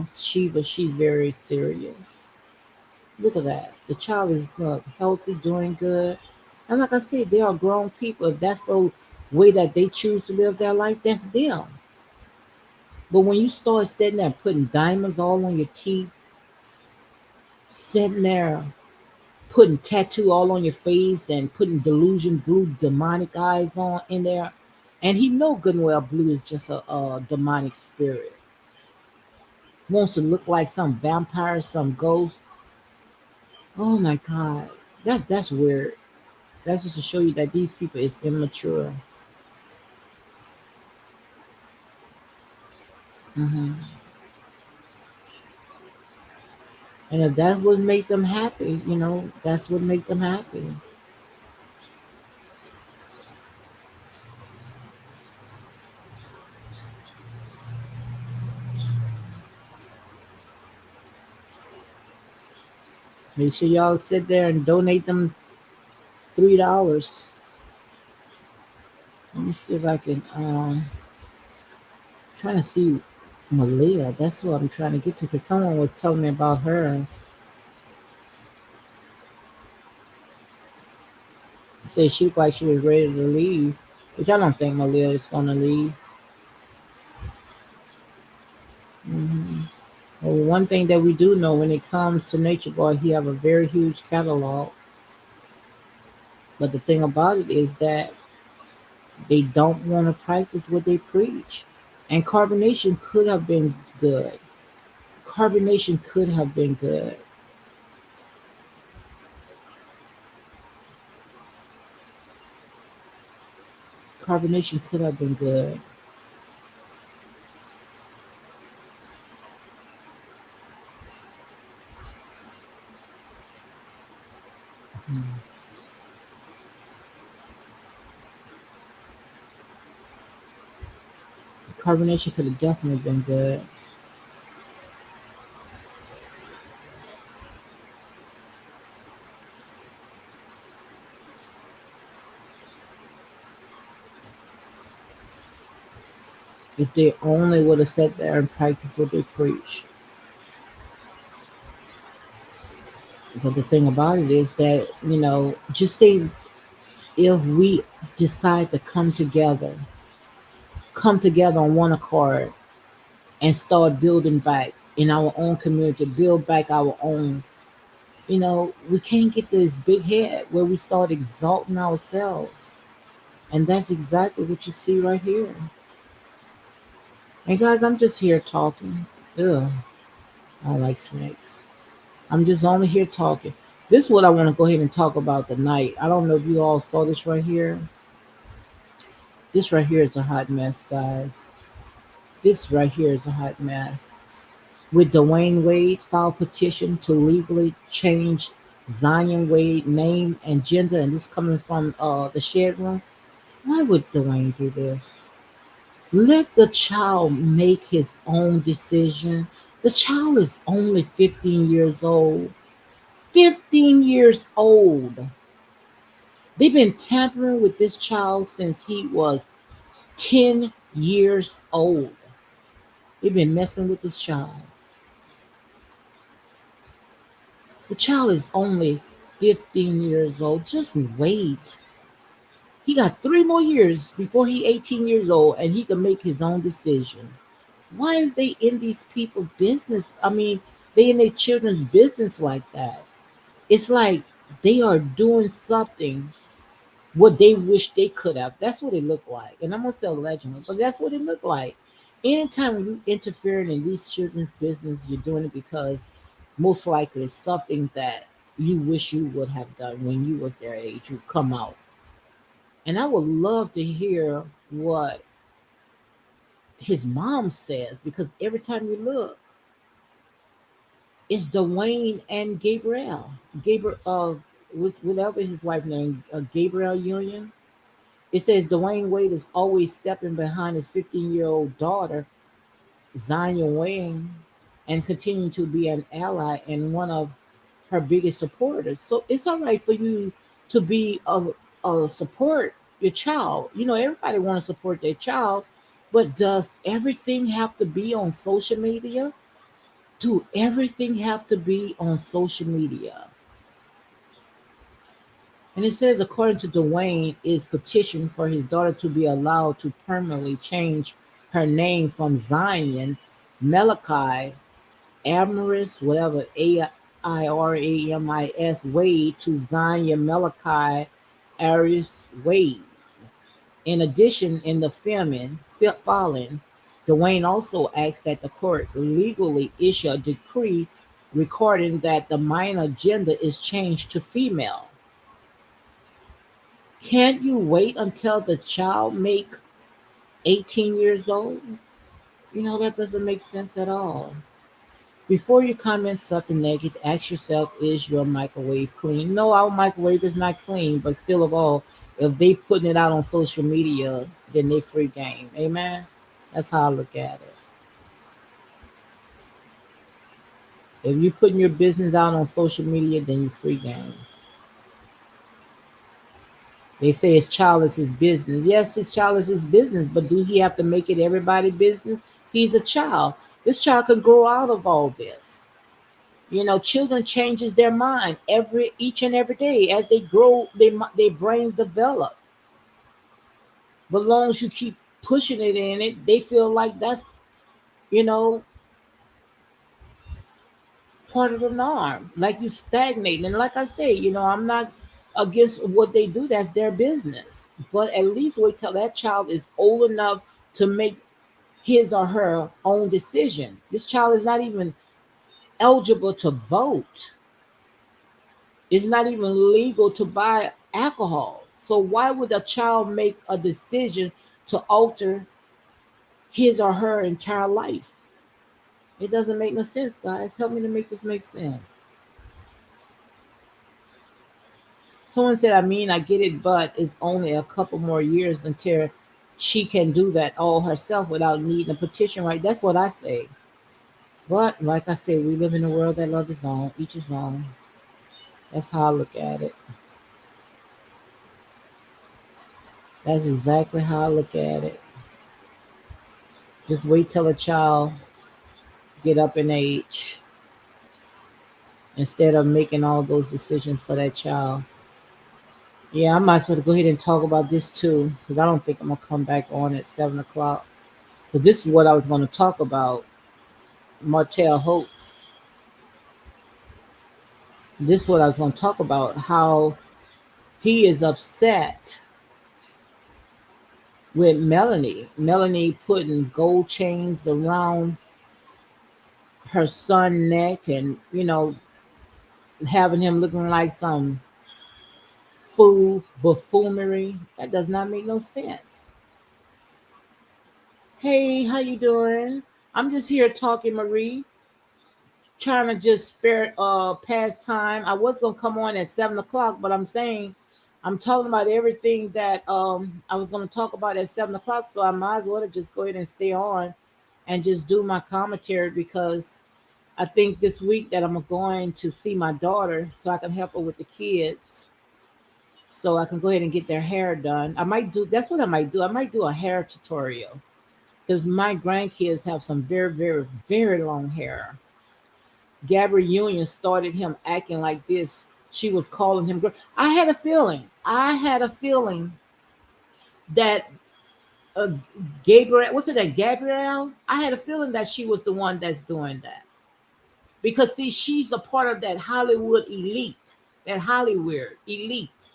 Shiva, she's very serious. Look at that. The child is healthy, doing good. And like I said, they are grown people. If that's the way that they choose to live their life, that's them. But when you start sitting there putting diamonds all on your teeth, sitting there putting tattoo all on your face and putting delusion blue demonic eyes on in there, and he know good and well blue is just a demonic spirit. Wants to look like some vampire, some ghost. Oh my god, that's weird. That's just to show you that these people is immature. Hmm. And if that would make them happy, that's what make them happy. Make sure y'all sit there and donate them $3. Let me see if I can. Trying to see Malia. That's what I'm trying to get to. Because someone was telling me about her. Said she looked like she was ready to leave, which I don't think Malia is going to leave. Hmm. Well, one thing that we do know when it comes to Nature Boy, he have a very huge catalog. But the thing about it is that they don't want to practice what they preach. And carbonation could have been good. Carbonation could have been good. Carbonation could have been good. Mhm. Carbonation could have definitely been good. If they only would have sat there and practiced what they preach. But the thing about it is that, just say if we decide to come together on one accord and start building back in our own community, build back our own, we can't get this big head where we start exalting ourselves. And that's exactly what you see right here. And guys, I'm just here talking. Ugh, I don't like snakes. I'm just only here talking. This is what I want to go ahead and talk about tonight. I don't know if you all saw this right here. This right here is a hot mess, guys. This right here is a hot mess. With Dwayne Wade filed petition to legally change Zion Wade name and gender, and this coming from the shed room. Why would Dwayne do this? Let the child make his own decision. The child is only 15 years old. 15 years old. They've been tampering with this child since he was 10 years old. They've been messing with this child. The child is only 15 years old. Just wait. He got 3 more years before he 18 years old and he can make his own decisions. Why is they in these people business? I mean, they in their children's business like that. It's like they are doing something what they wish they could have. That's what it looked like. And I'm gonna say allegedly, but that's what it looked like. Anytime you interfering in these children's business, you're doing it because most likely it's something that you wish you would have done when you was their age. You come out. And I would love to hear what his mom says because every time you look, It's Dwayne and Gabrielle. Gabriel, was whatever his wife name, Gabrielle Union. It says Dwayne Wade is always stepping behind his 15-year-old daughter, Zion Wang, and continue to be an ally and one of her biggest supporters. So it's all right for you to be a support your child. You know, everybody want to support their child, but does everything have to be on social media? Do everything have to be on social media? And it says, according to Dwayne, is petition for his daughter to be allowed to permanently change her name from Zion Malachi Amaris, whatever, Airamis Wade to Zion Malachi Aris Wade. In addition, in the filing, Dwayne also asked that the court legally issue a decree recording that the minor gender is changed to female. Can't you wait until the child make 18 years old? You know, that doesn't make sense at all. Before you comment something negative, ask yourself, is your microwave clean? No, our microwave is not clean, but still of all, if they putting it out on social media, then they free game. Amen? That's how I look at it. If you putting your business out on social media, then you free game. They say his child is his business. Yes, his child is his business, but do he have to make it everybody business? He's a child. This child can grow out of all this. You know, children changes their mind every each and every day as they grow. They brain develop. But as long as you keep pushing it in it, they feel like that's, you know, part of the norm. Like you stagnating. And like I say, you know, I'm not against what they do. That's their business. But at least wait till that child is old enough to make his or her own decision. This child is not even eligible to vote. It's not even legal to buy alcohol. So why would a child make a decision to alter his or her entire life? It doesn't make no sense, guys. Help me to make this make sense. Someone said, I mean, I get it, but it's only a couple more years until she can do that all herself without needing a petition, right? That's what I say. But like I said, we live in a world that loves its own, each his own. That's how I look at it. That's exactly how I look at it. Just wait till a child get up in age instead of making all those decisions for that child. Yeah, I might as well go ahead and talk about this too, because I don't think I'm gonna come back on at 7 o'clock. But this is what I was gonna talk about. Martell Holtz. This is what I was gonna talk about. How he is upset with Melanie. Melanie putting gold chains around her son neck, and having him looking like some fool buffoonery. That does not make no sense. Hey, how you doing? I'm just here talking, Marie, trying to just spare past time. I was gonna come on at 7 o'clock, but I'm saying I'm talking about everything that I was gonna talk about at 7 o'clock, so I might as well just go ahead and stay on and just do my commentary because I think this week that I'm going to see my daughter so I can help her with the kids so I can go ahead and get their hair done. I might do that's what I might do. I might do a hair tutorial because my grandkids have some very, very, very long hair. Gabby Union started him acting like this. She was calling him. I had a feeling. I had a feeling that uh, Gabriel, what's it that Gabrielle? I had a feeling that she was the one that's doing that because see, she's a part of that Hollywood elite, that Hollywood elite.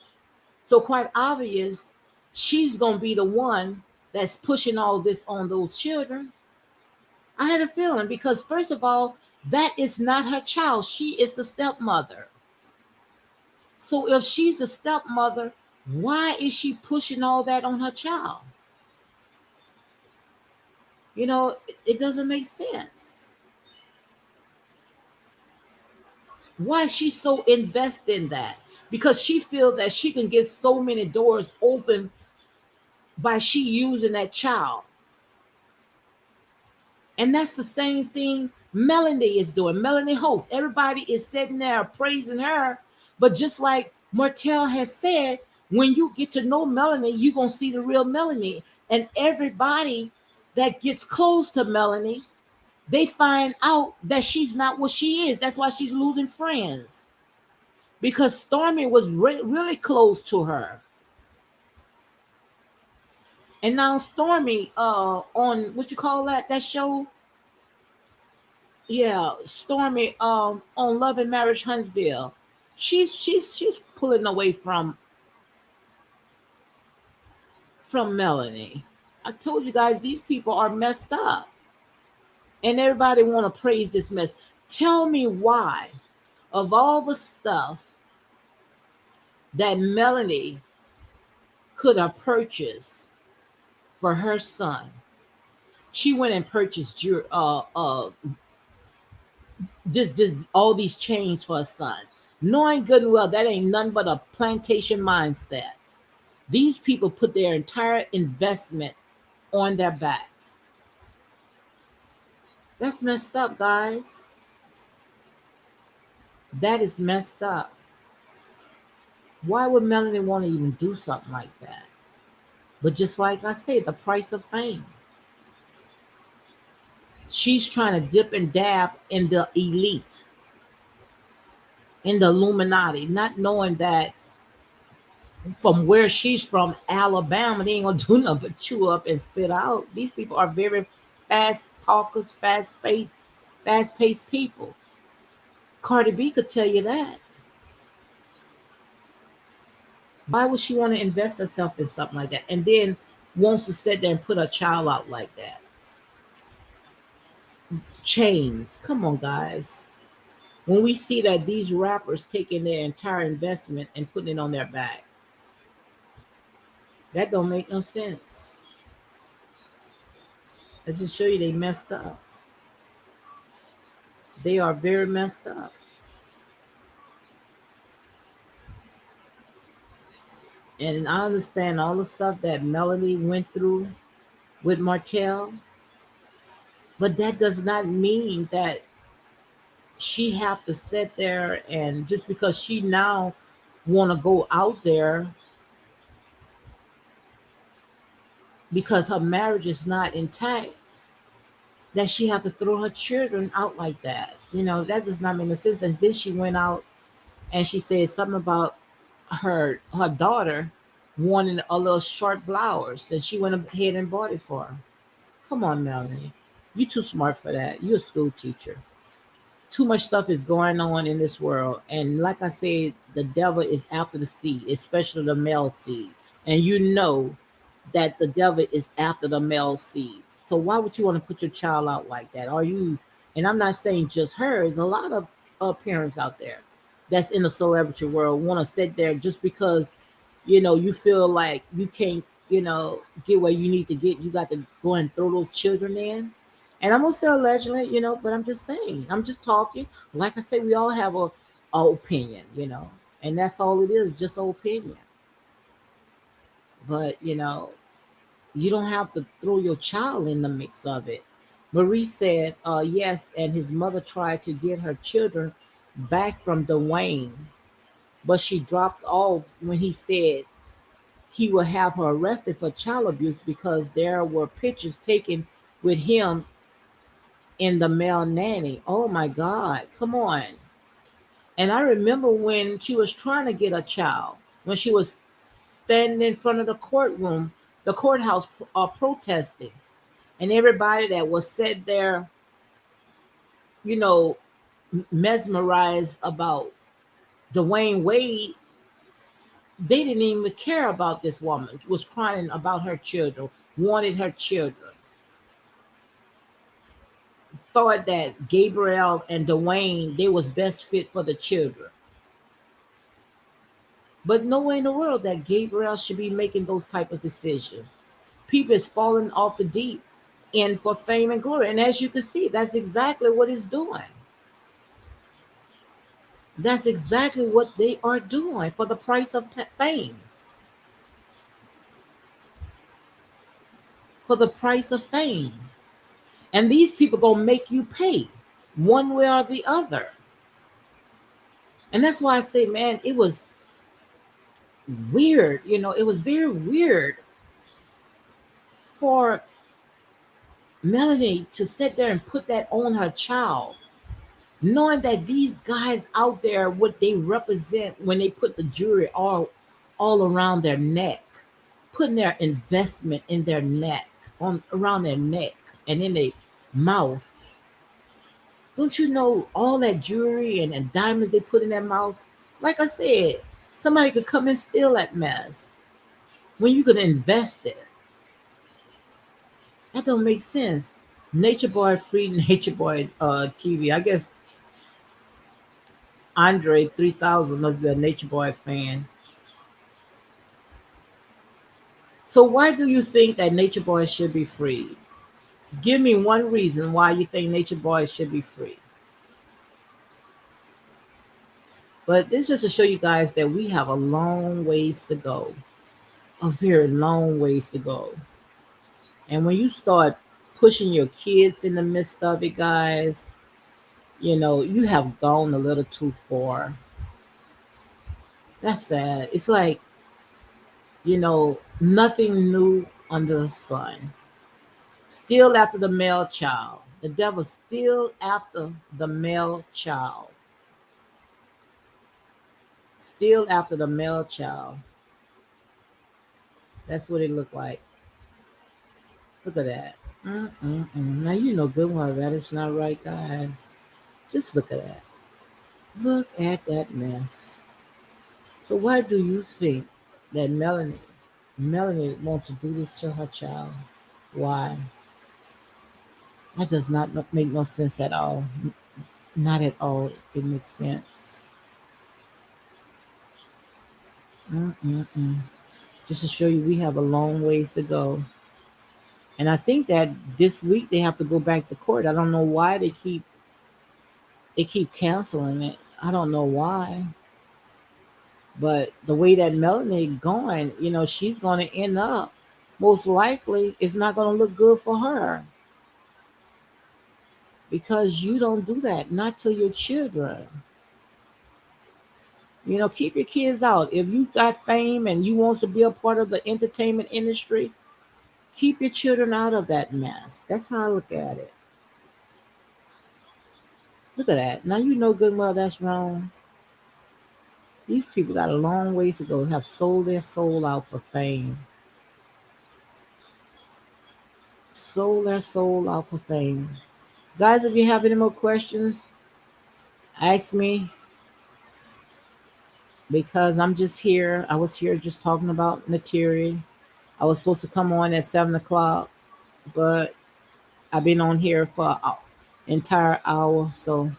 So quite obvious, she's gonna be the one that's pushing all this on those children. I had a feeling because first of all, that is not her child. She is the stepmother. So if she's a stepmother, why is she pushing all that on her child? It doesn't make sense. Why is she so invested in that? Because she feels that she can get so many doors open by she using that child. And that's the same thing Melanie is doing. Melanie Host. Everybody is sitting there praising her. But just like Martell has said, when you get to know Melanie, you're going to see the real Melanie. And everybody that gets close to Melanie, they find out that she's not what she is. That's why she's losing friends. Because Stormy was really close to her. And now Stormy, on what you call that show? Yeah, Stormy, on Love and Marriage Huntsville, she's pulling away from Melanie. I told you guys these people are messed up, and everybody want to praise this mess. Tell me why, of all the stuff that Melanie could have purchased for her son, she went and purchased this all these chains for her son, knowing good and well that ain't nothing but a plantation mindset. These people put their entire investment on their backs. That's messed up, guys. That is messed up. Why would Melanie want to even do something like that? But just like I say, the price of fame. She's trying to dip and dab in the elite, in the Illuminati, not knowing that from where she's from, Alabama, they ain't gonna do nothing but chew up and spit out. These people are very fast talkers, fast paced people. Cardi B could tell you that. Why would she want to invest herself in something like that? And then wants to sit there and put a child out like that. Chains. Come on, guys. When we see that these rappers taking their entire investment and putting it on their back, that don't make no sense. Let's just show you they messed up. They are very messed up. And I understand all the stuff that Melanie went through with Martell, but that does not mean that she have to sit there and just because she now want to go out there because her marriage is not intact, that she have to throw her children out like that. That does not make no sense. And then she went out and she said something about her daughter wanting a little short blouse, and she went ahead and bought it for her. Come on, Melanie. You too smart for that. You're a school teacher. Too much stuff is going on in this world. And like I said, the devil is after the seed, especially the male seed. And you know that the devil is after the male seed. So why would you want to put your child out like that? Are you, and I'm not saying just her, there's a lot of parents out there that's in the celebrity world want to sit there just because, you feel like you can't, get where you need to get. You got to go and throw those children in. And I'm gonna say allegedly, but I'm just saying, I'm just talking. Like I said, we all have a opinion, and that's all it is, just an opinion. But you don't have to throw your child in the mix of it. Marie said, yes, and his mother tried to get her children back from Dwayne, but she dropped off when he said he would have her arrested for child abuse because there were pictures taken with him in the male nanny. Oh my God, come on. And I remember when she was trying to get a child, when she was standing in front of the courtroom, the courthouse protesting, and everybody that was sat there, you know, mesmerized about Dwayne Wade, they didn't even care about this woman. She was crying about her children, wanted her children, thought that Gabriel and Dwayne, they was best fit for the children. But no way in the world that Gabriel should be making those type of decisions. People is falling off the deep end for fame and glory. And as you can see, that's exactly what he's doing. That's exactly what they are doing for the price of fame. For the price of fame. And these people gonna make you pay one way or the other. And that's why I say, man, it was weird. It was very weird for Melanie to sit there and put that on her child, knowing that these guys out there, what they represent when they put the jewelry all around their neck, putting their investment in their neck, on around their neck and in their mouth. Don't you know all that jewelry and diamonds they put in their mouth? Like I said, somebody could come and steal that mess when you could invest it. That don't make sense. Nature Boy free Nature Boy TV. I guess Andre 3000 must be a Nature Boy fan. So why do you think that Nature Boy should be free? Give me one reason why you think Nature Boy should be free. But this just to show you guys that we have a long ways to go. A very long ways to go. And when you start pushing your kids in the midst of it, guys, you have gone a little too far. That's sad. It's like, nothing new under the sun. Still after the male child. The devil's still after the male child. Still after the male child. That's what it looked like. Look at that. Mm-mm-mm. Now you know good well that is not right, guys. Just look at that. Look at that mess. So why do you think that Melanie wants to do this to her child? Why? That does not make no sense at all. Not at all. It makes sense. Mm-mm-mm. Just to show you, we have a long ways to go. And I think that this week they have to go back to court. I don't know why they keep canceling it. I don't know why. But the way that Melanie going, she's going to end up, most likely, it's not going to look good for her because you don't do that, not to your children. Keep your kids out. If you got fame and you want to be a part of the entertainment industry, keep your children out of that mess. That's how I look at it. Look at that. Now you know good and well that's wrong. These people got a long ways to go. Have sold their soul out for fame. Sold their soul out for fame. Guys, if you have any more questions, ask me because I'm just here. I was here just talking about Neytiri. I was supposed to come on at 7 o'clock, but I've been on here for an entire hour, so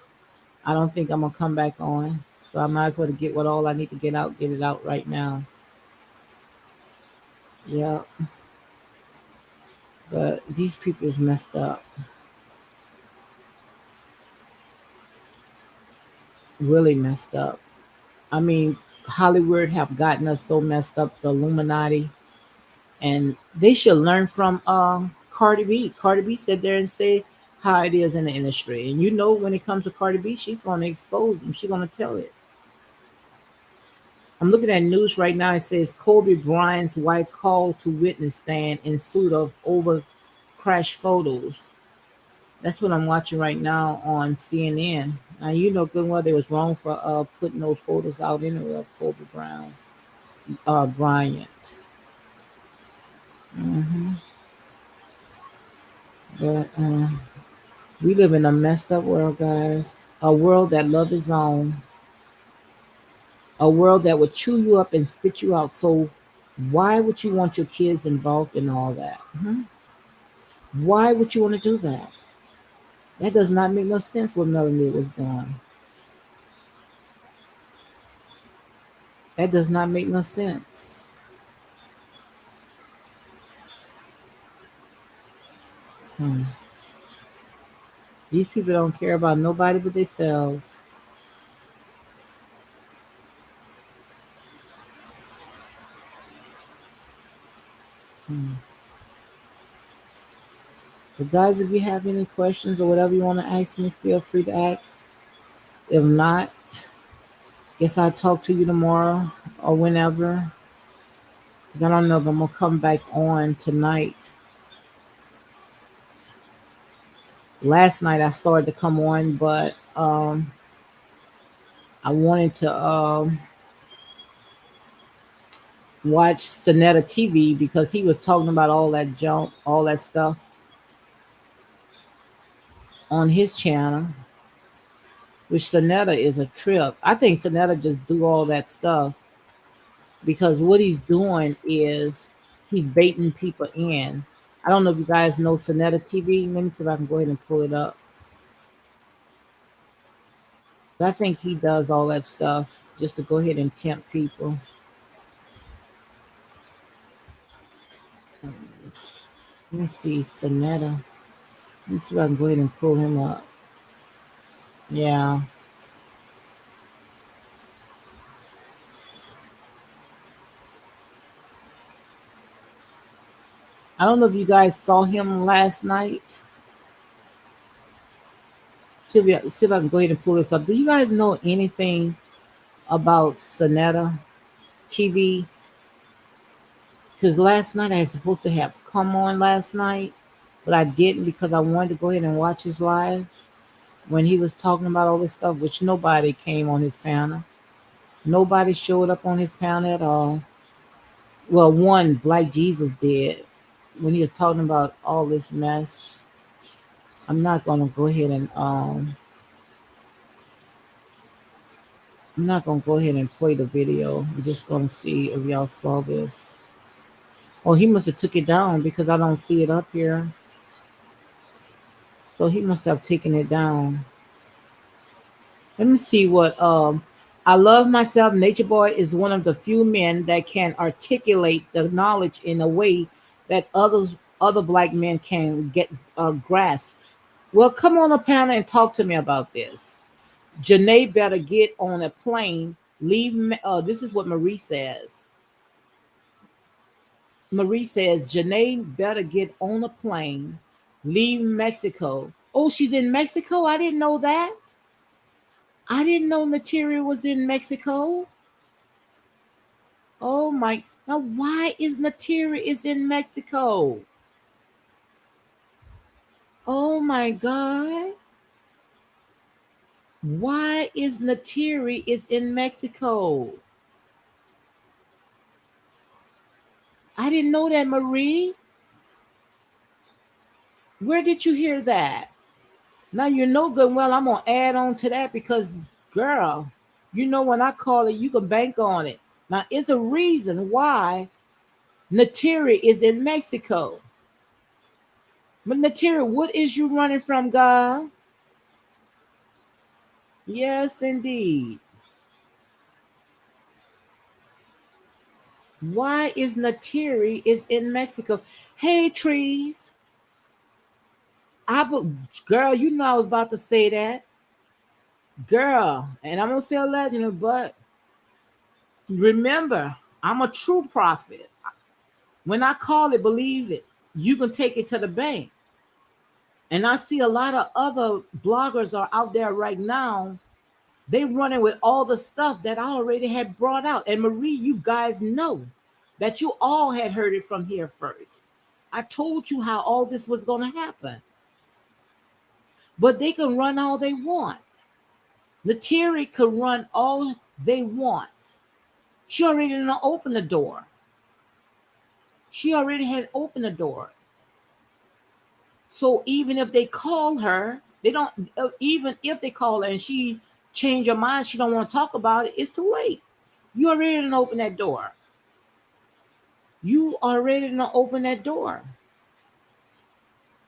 I don't think I'm gonna come back on. So I might as well get what all I need to get it out right now. Yeah, but these people is messed up, really messed up. I mean, Hollywood have gotten us so messed up, the Illuminati, and they should learn from Cardi B. Cardi B sit there and say how it is in the industry, and when it comes to Cardi B, she's going to expose them. She's going to tell it. I'm looking at news right now. It says Kobe Bryant's wife called to witness stand in suit of over crash photos. That's what I'm watching right now on CNN. Now you know good and well they was wrong for putting those photos out anyway of Kobe Bryant. hmm But we live in a messed up world, guys. A world that love its own. A world that would chew you up and spit you out. So why would you want your kids involved in all that? Why would you want to do that? That does not make no sense what Melanie was doing. That does not make no sense. Hmm. These people don't care about nobody but themselves. Hmm. But guys, if you have any questions or whatever you want to ask me, feel free to ask. If not, guess I'll talk to you tomorrow or whenever. 'Cause I don't know if I'm gonna come back on tonight. Last night I started to come on, but I wanted to watch Sonetta TV because he was talking about all that junk, all that stuff on his channel, which Sonetta is a trip. I think Sonetta just do all that stuff because what he's doing is he's baiting people in. I don't know if you guys know Sonetta TV. Let me see if I can go ahead and pull it up. But I think he does all that stuff just to go ahead and tempt people. Let me see, Sonetta. Let me see if I can go ahead and pull him up. Yeah. I don't know if you guys saw him last night. See if I can go ahead and pull this up. Do you guys know anything about Sonetta TV? Because last night I was supposed to have come on last night, but I didn't because I wanted to go ahead and watch his live when he was talking about all this stuff, which nobody came on his panel. Nobody showed up on his panel at all. Well, one, Black Jesus did when he was talking about all this mess. I'm not gonna go ahead and I'm not gonna go ahead and play the video. We're just gonna see if y'all saw this. Oh, he must have took it down because I don't see it up here. So he must have taken it down. Let me see what I love myself. Nature Boy is one of the few men that can articulate the knowledge in a way that other black men can get grasp. Well, come on up, Hannah, and talk to me about this. Janae better get on a plane. Leave. This is what Marie says. Marie says Janae better get on a plane. Leave Mexico. Oh, she's in Mexico. I didn't know that. I didn't know Neytiri was in Mexico. Oh my! Now why is Neytiri is in Mexico? Oh my God! Why is Neytiri is in Mexico? I didn't know that, Marie. Where did you hear that? Now you know good and well I'm gonna add on to that because, girl, you know when I call it, you can bank on it. Now it's a reason why Neytiri is in Mexico. But Neytiri, what is you running from, God? Yes, indeed. Why is Neytiri is in Mexico? Hey, trees. I girl, you know I was about to say that, girl, and I'm gonna say a legend, but remember, I'm a true prophet. When I call it, believe it. You can take it to the bank. And I see a lot of other bloggers are out there right now. They running with all the stuff that I already had brought out. And Marie, you guys know that you all had heard it from here first. I told you how all this was going to happen. But they can run all they want. Neytiri could run all they want. She already didn't open the door. She already had opened the door. So even if they call her, they don't. Even if they call her and she change her mind, she don't want to talk about it. It's too late. You already didn't open that door. You already didn't open that door.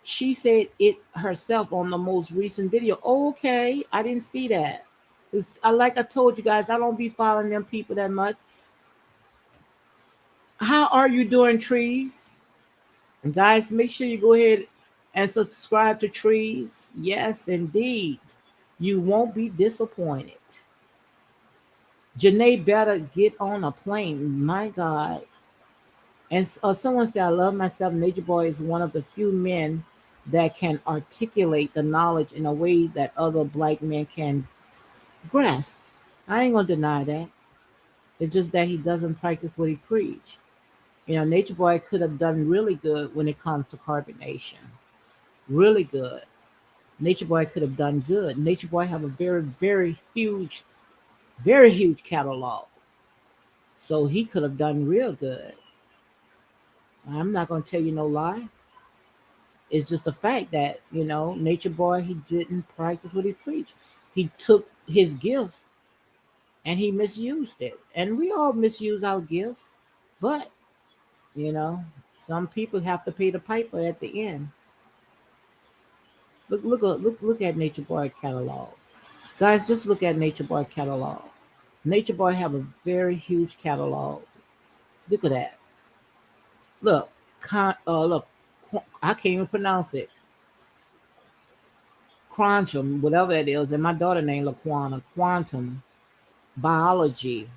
She said it herself on the most recent video. Okay, I didn't see that. Like I told you guys, I don't be following them people that much. How are you doing, trees? And guys, make sure you go ahead and subscribe to Trees. Yes, indeed. You won't be disappointed. Janae better get on a plane. My God. And someone said, I love myself. Nature Boy is one of the few men that can articulate the knowledge in a way that other black men can grasp. I ain't gonna deny that. It's just that he doesn't practice what he preach. You know, Nature Boy could have done really good when it comes to carbonation. Really good. Nature Boy could have done good. Nature Boy have a very huge catalog. So he could have done real good. I'm not gonna tell you no lie. It's just the fact that, Nature Boy, he didn't practice what he preached. He took his gifts and he misused it. And we all misuse our gifts. But, you know, some people have to pay the piper at the end. Look at Nature Boy catalog. Guys, just look at Nature Boy catalog. Nature Boy have a very huge catalog. Look at that. Look, look, I can't even pronounce it. Quantum, whatever it is, and my daughter named Laquana. Quantum, biology,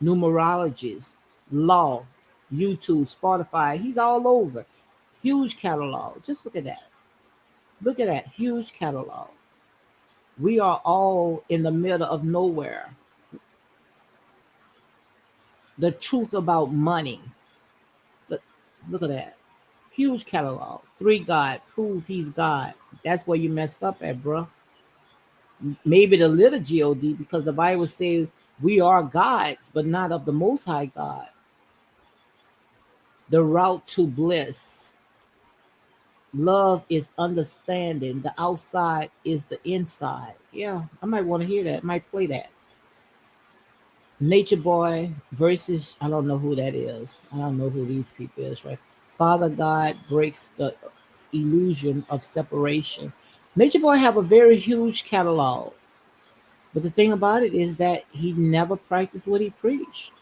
numerologies, law, YouTube, Spotify. He's all over. Huge catalog. Just look at that. Look at that huge catalog. We are all in the middle of nowhere. The truth about money. Look, look at that. Huge catalog. Three God. Prove he's God. That's where you messed up at, bro. Maybe the little God, because the Bible says we are gods, but not of the Most High God. The route to bliss. Love is understanding. The outside is the inside. Yeah, I might want to hear that. I might play that. Nature Boy versus, I don't know who that is. I don't know who these people is, right? Father God breaks the illusion of separation. Nature Boy have a very huge catalog. But the thing about it is that he never practiced what he preached.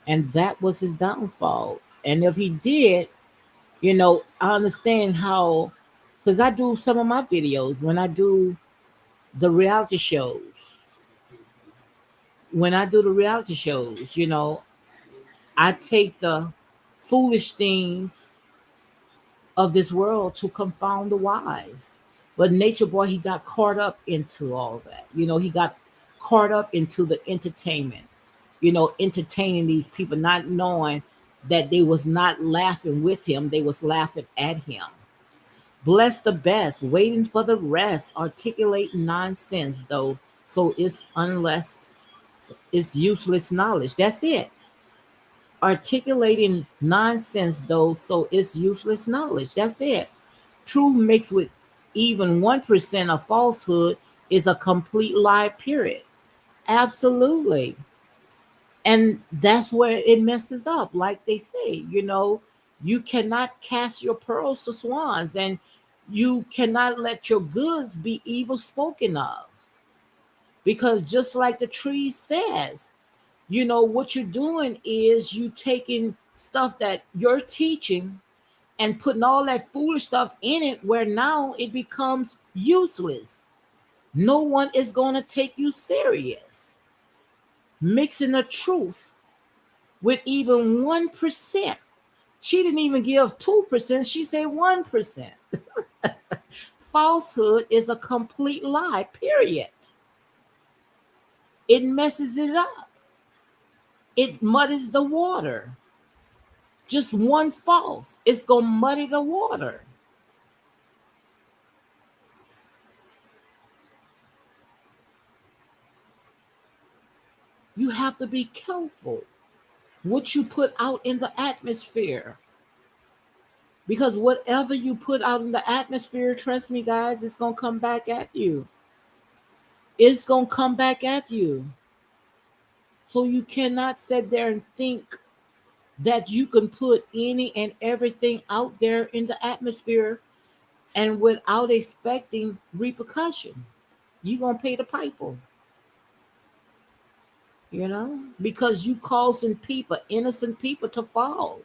And that was his downfall. And if he did, I understand how, because I do some of my videos when I do the reality shows. When I do the reality shows, I take the foolish things of this world to confound the wise. But Nature Boy, he got caught up into all that. He got caught up into the entertainment, entertaining these people, not knowing that they was not laughing with him, they was laughing at him. Bless the best, waiting for the rest, articulate nonsense though, so it's useless knowledge. That's it. Articulating nonsense though, so it's useless knowledge. That's it. Truth mixed with even 1% of falsehood is a complete lie, period. Absolutely. And that's where it messes up. Like they say, you cannot cast your pearls to swans, and you cannot let your goods be evil spoken of. Because just like the tree says, what you're doing is you taking stuff that you're teaching and putting all that foolish stuff in it where now it becomes useless. No one is going to take you serious. Mixing the truth with even 1%. She didn't even give 2%, she said 1%. Falsehood is a complete lie, period. It messes it up. It muddies the water. Just one false, it's going to muddy the water. You have to be careful what you put out in the atmosphere. Because whatever you put out in the atmosphere, trust me, guys, it's going to come back at you. It's going to come back at you. So you cannot sit there and think that you can put any and everything out there in the atmosphere and without expecting repercussion. You're going to pay the piper, because you causing people, innocent people, to fall,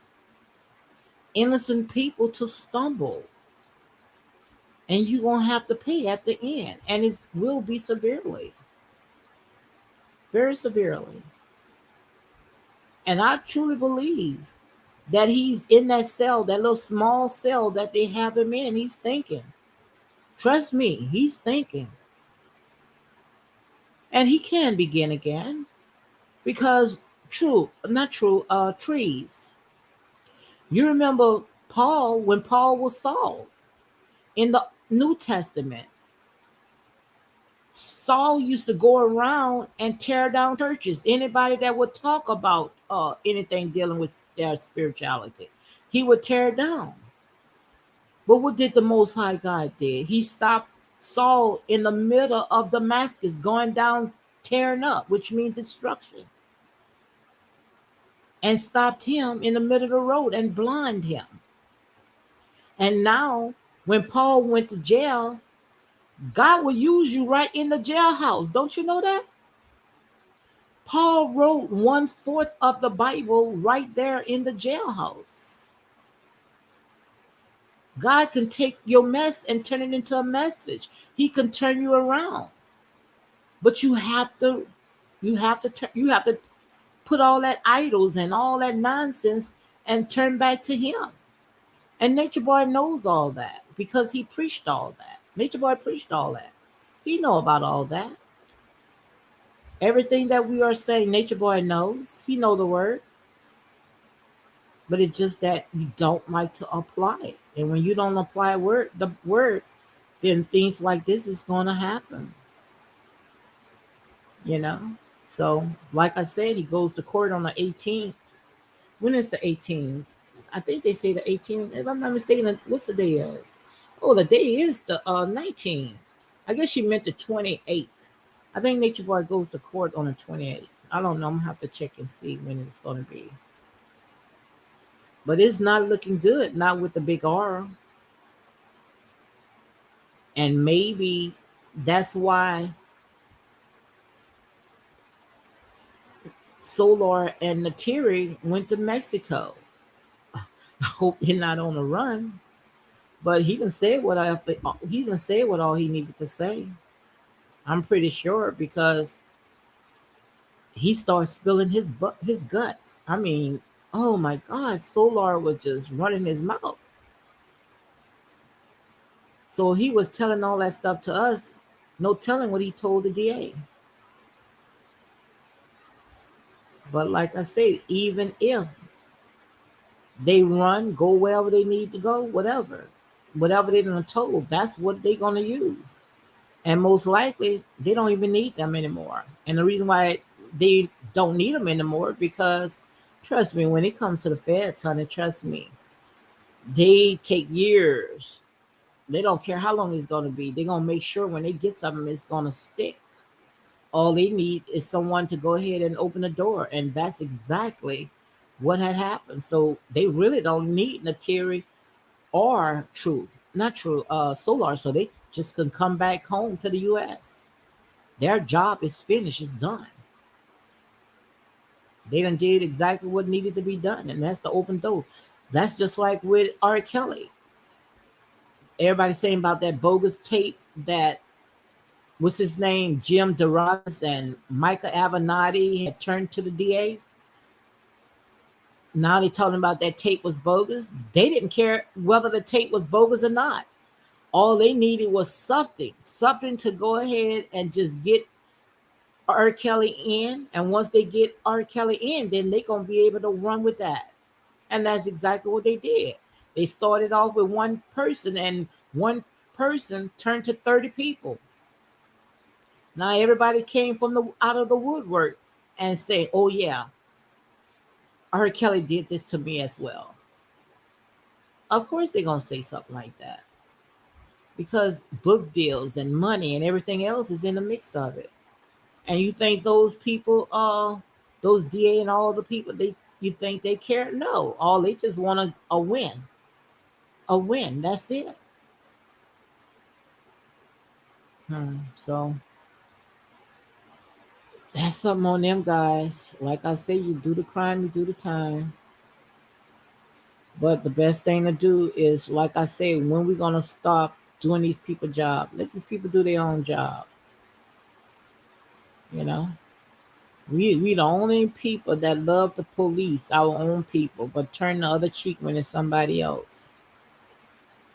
innocent people to stumble. And you're going to have to pay at the end. And it will be severely, very severely. And I truly believe that he's in that cell, that little small cell that they have him in. He's thinking. Trust me, he's thinking. And he can begin again because true, not true, trees. You remember Paul when Paul was Saul in the New Testament. Saul used to go around and tear down churches. Anybody that would talk about anything dealing with their spirituality, he would tear down. But what did the Most High God did? He stopped Saul in the middle of Damascus, going down, tearing up, which means destruction, and stopped him in the middle of the road and blind him. And now, when Paul went to jail, God will use you right in the jailhouse. Don't you know that? Paul wrote 1/4 of the Bible right there in the jailhouse. God can take your mess and turn it into a message. He can turn you around. But you have to put all that idols and all that nonsense and turn back to him. And Nature Boy knows all that because he preached all that. Nature Boy preached all that. He know about all that. Everything that we are saying, Nature Boy knows. He know the word. But it's just that you don't like to apply it. And when you don't apply the word, then things like this is going to happen. You know? So, like I said, he goes to court on the 18th. When is the 18th? I think they say the 18th. If I'm not mistaken, what's the day is? Oh, the day is the 19th. I guess she meant the 28th. I think Nature Boy goes to court on the 28th. I don't know. I'm going to have to check and see when it's going to be. But it's not looking good, not with the big R. And maybe that's why Solar and Neytiri went to Mexico. I hope they're not on the run. But he didn't say what all he needed to say. I'm pretty sure because he started spilling his guts. I mean, oh my God, Solar was just running his mouth. So he was telling all that stuff to us, no telling what he told the DA. But like I said, even if they run, go wherever they need to go, whatever they're gonna told, that's what they're gonna use. And most likely, they don't even need them anymore. And the reason why they don't need them anymore because, trust me, when it comes to the feds, honey, trust me, they take years. They don't care how long it's gonna be. They're gonna make sure when they get something, it's gonna stick. All they need is someone to go ahead and open the door, and that's exactly what had happened. So they really don't need Neytiri or not True, Solar, so they just can come back home to the U.S. Their job is finished, it's done. They done did exactly what needed to be done, and that's the open door. That's just like with R. Kelly. Everybody's saying about that bogus tape that what's his name, Jim DeRogatis and Micah Avenatti had turned to the DA. Now they're talking about that tape was bogus. They didn't care whether the tape was bogus or not. All they needed was something to go ahead and just get R. Kelly in. And once they get R. Kelly in, then they're going to be able to run with that. And that's exactly what they did. They started off with one person, and one person turned to 30 people. Now everybody came from the out of the woodwork and say, "Oh yeah, R. Kelly did this to me as well." Of course they're gonna say something like that because book deals and money and everything else is in the mix of it. And you think those people, those DA and all the people, you think they care? No, all they just want a win, a win. That's it. So that's something on them guys. Like I say, you do the crime, you do the time. But the best thing to do is, like I say, when we're gonna stop doing these people job, let these people do their own job. You know. We the only people that love the police, our own people, but turn the other cheek when it's somebody else.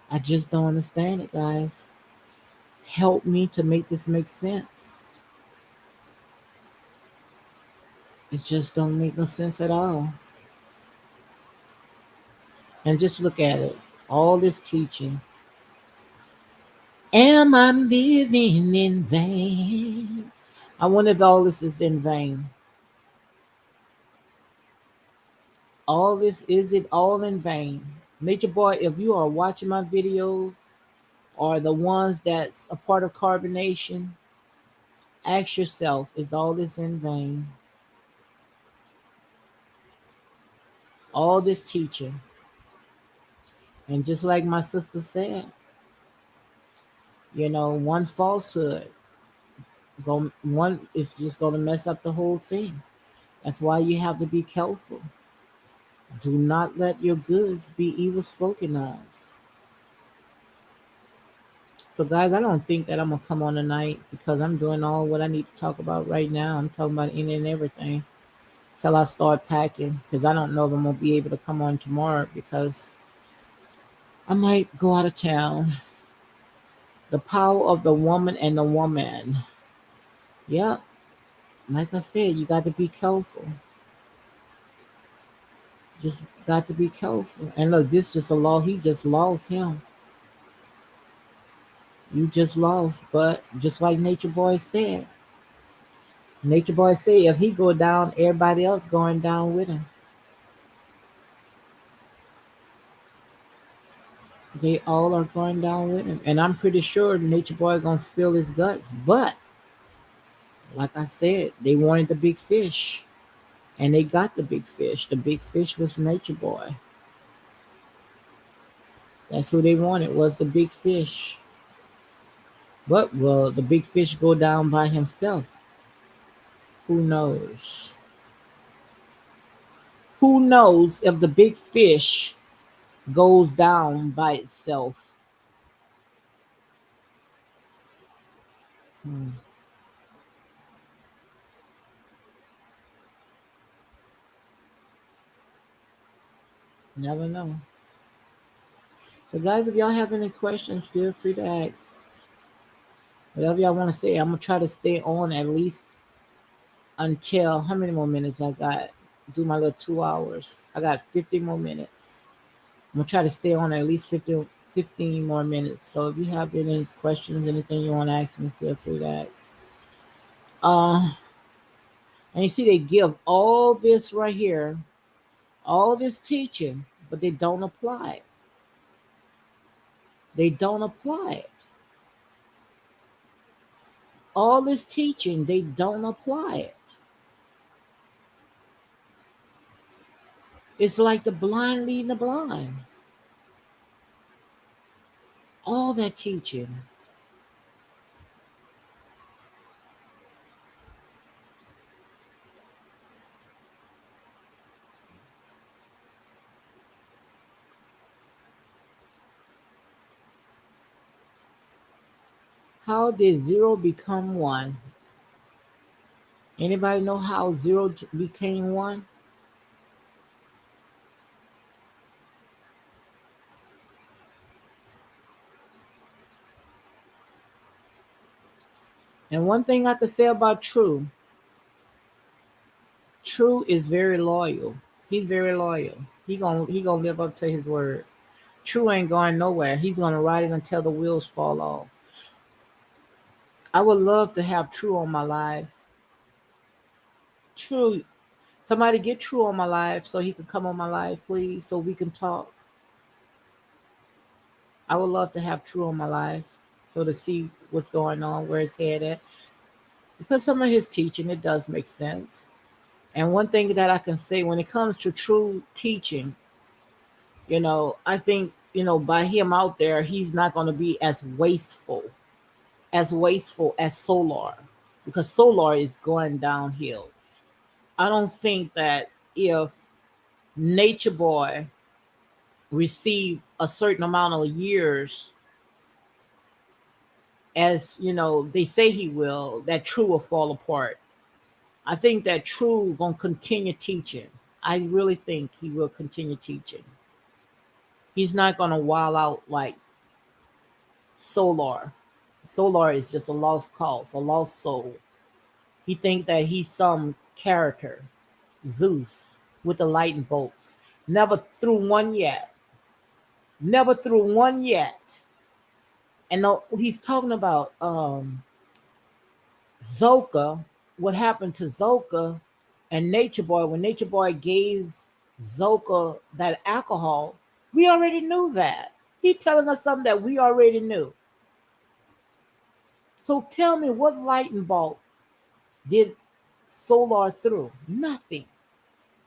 I just don't understand it, guys. Help me to make this make sense. It just don't make no sense at all. And just look at it. All this teaching. Am I living in vain? I wonder if all this is in vain. All this, is it all in vain? Nature Boy, if you are watching my video or the ones that's a part of carbonation, ask yourself, is all this in vain? All this teaching. And just like my sister said, one falsehood, one is just gonna mess up the whole thing. That's why you have to be careful. Do not let your goods be evil spoken of. So, guys, I don't think that I'm gonna come on tonight because I'm doing all what I need to talk about right now. I'm talking about any and everything till I start packing because I don't know if I'm gonna be able to come on tomorrow because I might go out of town. The power of the woman and the woman. Yep, like I said, you got to be careful. Just got to be careful. And look, this just a law. He just lost him. You just lost. But just like Nature Boy said, if he go down, everybody else going down with him. They all are going down with him. And I'm pretty sure Nature Boy gonna spill his guts. But like I said, they wanted the big fish. And they got the big fish. The big fish was Nature Boy. That's who they wanted, was the big fish. But will the big fish go down by himself? Who knows? Who knows if the big fish goes down by itself? Hmm. Never know. So, guys, if y'all have any questions, feel free to ask. Whatever y'all want to say, I'm gonna try to stay on at least until how many more minutes I got? Do my little 2 hours. I got 50 more minutes. I'm gonna try to stay on at least 15 more minutes. So if you have any questions, anything you want to ask me, feel free to ask. And you see, they give all this right here, all this teaching, but they don't apply it. They don't apply it. All this teaching, they don't apply it. It's like the blind leading the blind. All that teaching. How did zero become one? Anybody know how zero became one? And one thing I could say about True is very loyal. He's very loyal. He gonna live up to his word. True ain't going nowhere. He's gonna ride it until the wheels fall off. I would love to have True on my life. True, somebody get True on my life so he can come on my life, please, so we can talk. I would love to have True on my life so to see what's going on, where his head at. Because some of his teaching, it does make sense. And one thing that I can say when it comes to True teaching, I think, by him out there, he's not going to be as wasteful as Solar, because Solar is going downhill. I don't think that if Nature Boy received a certain amount of years, as they say he will, that True will fall apart. I think that True gonna continue teaching. I really think he will continue teaching. He's not gonna wild out like Solar. Solar is just a lost cause, a lost soul. He think that he's some character, Zeus with the lightning bolts. Never threw one yet. Never threw one yet. And he's talking about Zoka, what happened to Zoka and Nature Boy when Nature Boy gave Zoka that alcohol. We already knew that. He telling us something that we already knew. So tell me, what lightning bolt did Solar through? Nothing.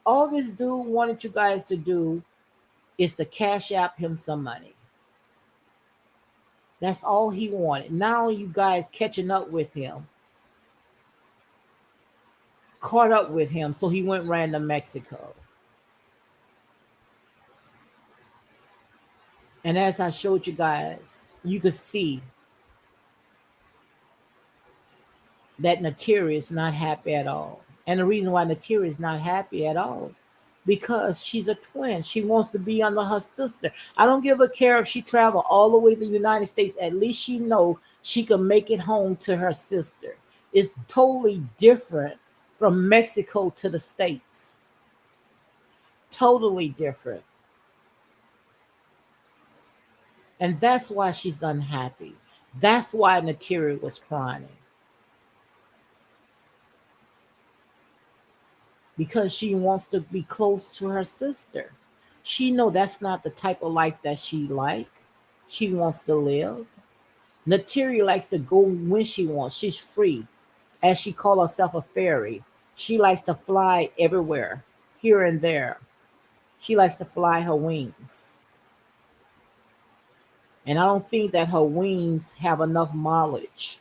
All this dude wanted you guys to do is to cash app him some money. That's all he wanted. Now you guys catching up with him, caught up with him, so he went ran to Mexico. And as I showed you guys, you could see that Neytiri is not happy at all. And the reason why Neytiri is not happy at all, because she's a twin. She wants to be under her sister. I don't give a care if she travel all the way to the United States. At least she knows she can make it home to her sister. It's totally different from Mexico to the States. Totally different. And that's why she's unhappy. That's why Neytiri was crying. Because she wants to be close to her sister. She know that's not the type of life that she like. She wants to live. Neytiri likes to go when she wants. She's free. As she call herself a fairy. She likes to fly everywhere, here and there. She likes to fly her wings. And I don't think that her wings have enough mileage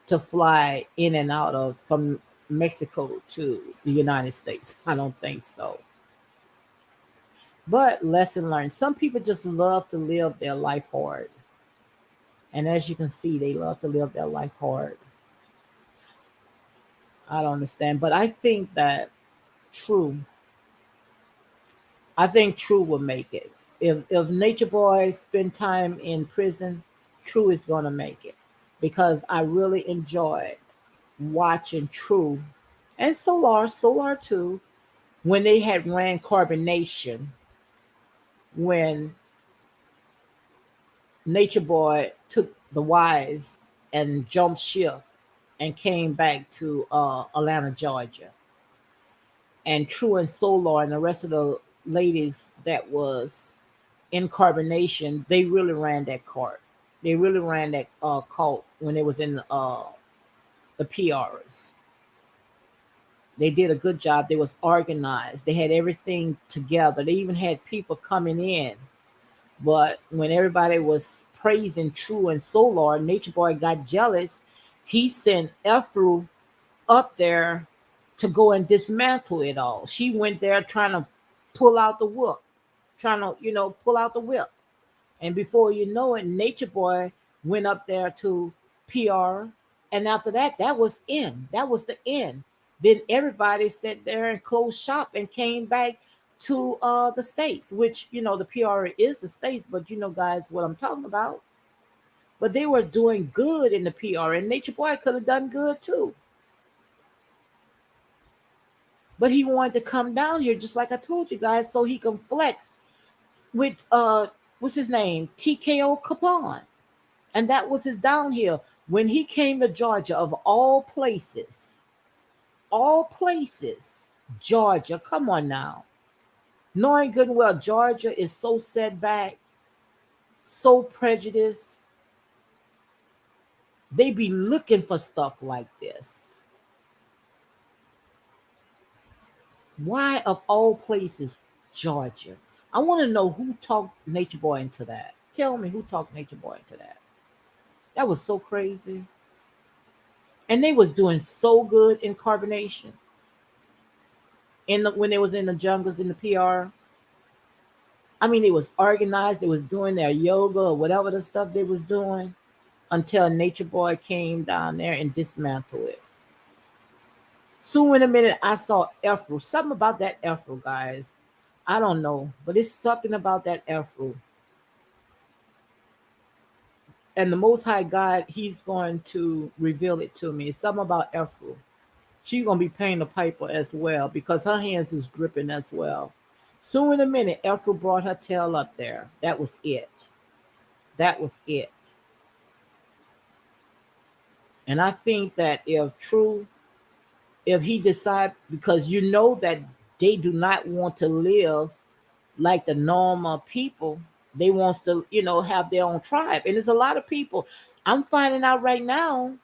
to fly in and out of from Mexico to the United States. I don't think so. But lesson learned. Some people just love to live their life hard. And as you can see, they love to live their life hard. I don't understand. But I think that True, I think True will make it. If Nature Boy spend time in prison, True is gonna make it. Because I really enjoy watching True and Solar too, when they had ran Carbonation, when Nature Boy took the wives and jumped ship and came back to Atlanta, Georgia. And True and Solar and the rest of the ladies that was in Carbonation, they really ran that cart. They really ran that cult when it was in the PRs. They did a good job. They was organized. They had everything together. They even had people coming in. But when everybody was praising True and Solar, Nature Boy got jealous. He sent Efru up there to go and dismantle it all. She went there trying to pull out the whip, trying to, pull out the whip. And before you know it, Nature Boy went up there to PR. And after that, that was in. That was the end. Then everybody sat there and closed shop and came back to the States, which, the PR is the States, but guys, what I'm talking about. But they were doing good in the PR, and Nature Boy could have done good too. But he wanted to come down here, just like I told you guys, so he can flex with what's his name? TKO Capone. And that was his downhill. When he came to Georgia, of all places, Georgia, come on now. Knowing good and well, Georgia is so set back, so prejudiced. They be looking for stuff like this. Why, of all places, Georgia? I want to know who talked Nature Boy into that. Tell me who talked Nature Boy into that. That was so crazy. And they was doing so good in Carbonation. When they was in the jungles in the PR. I mean, they was organized. They was doing their yoga or whatever the stuff they was doing until Nature Boy came down there and dismantled it. Soon in a minute, I saw Ephraim. Something about that Ephraim, guys. I don't know, but it's something about that Ephraim. And the Most High God, He's going to reveal it to me. It's something about Ephraim. She's gonna be paying the piper as well because her hands is dripping as well. Soon in a minute, Ephraim brought her tail up there. That was it. That was it. And I think that if he decide, because you know that they do not want to live like the normal people, they wants to, have their own tribe. And there's a lot of people. I'm finding out right now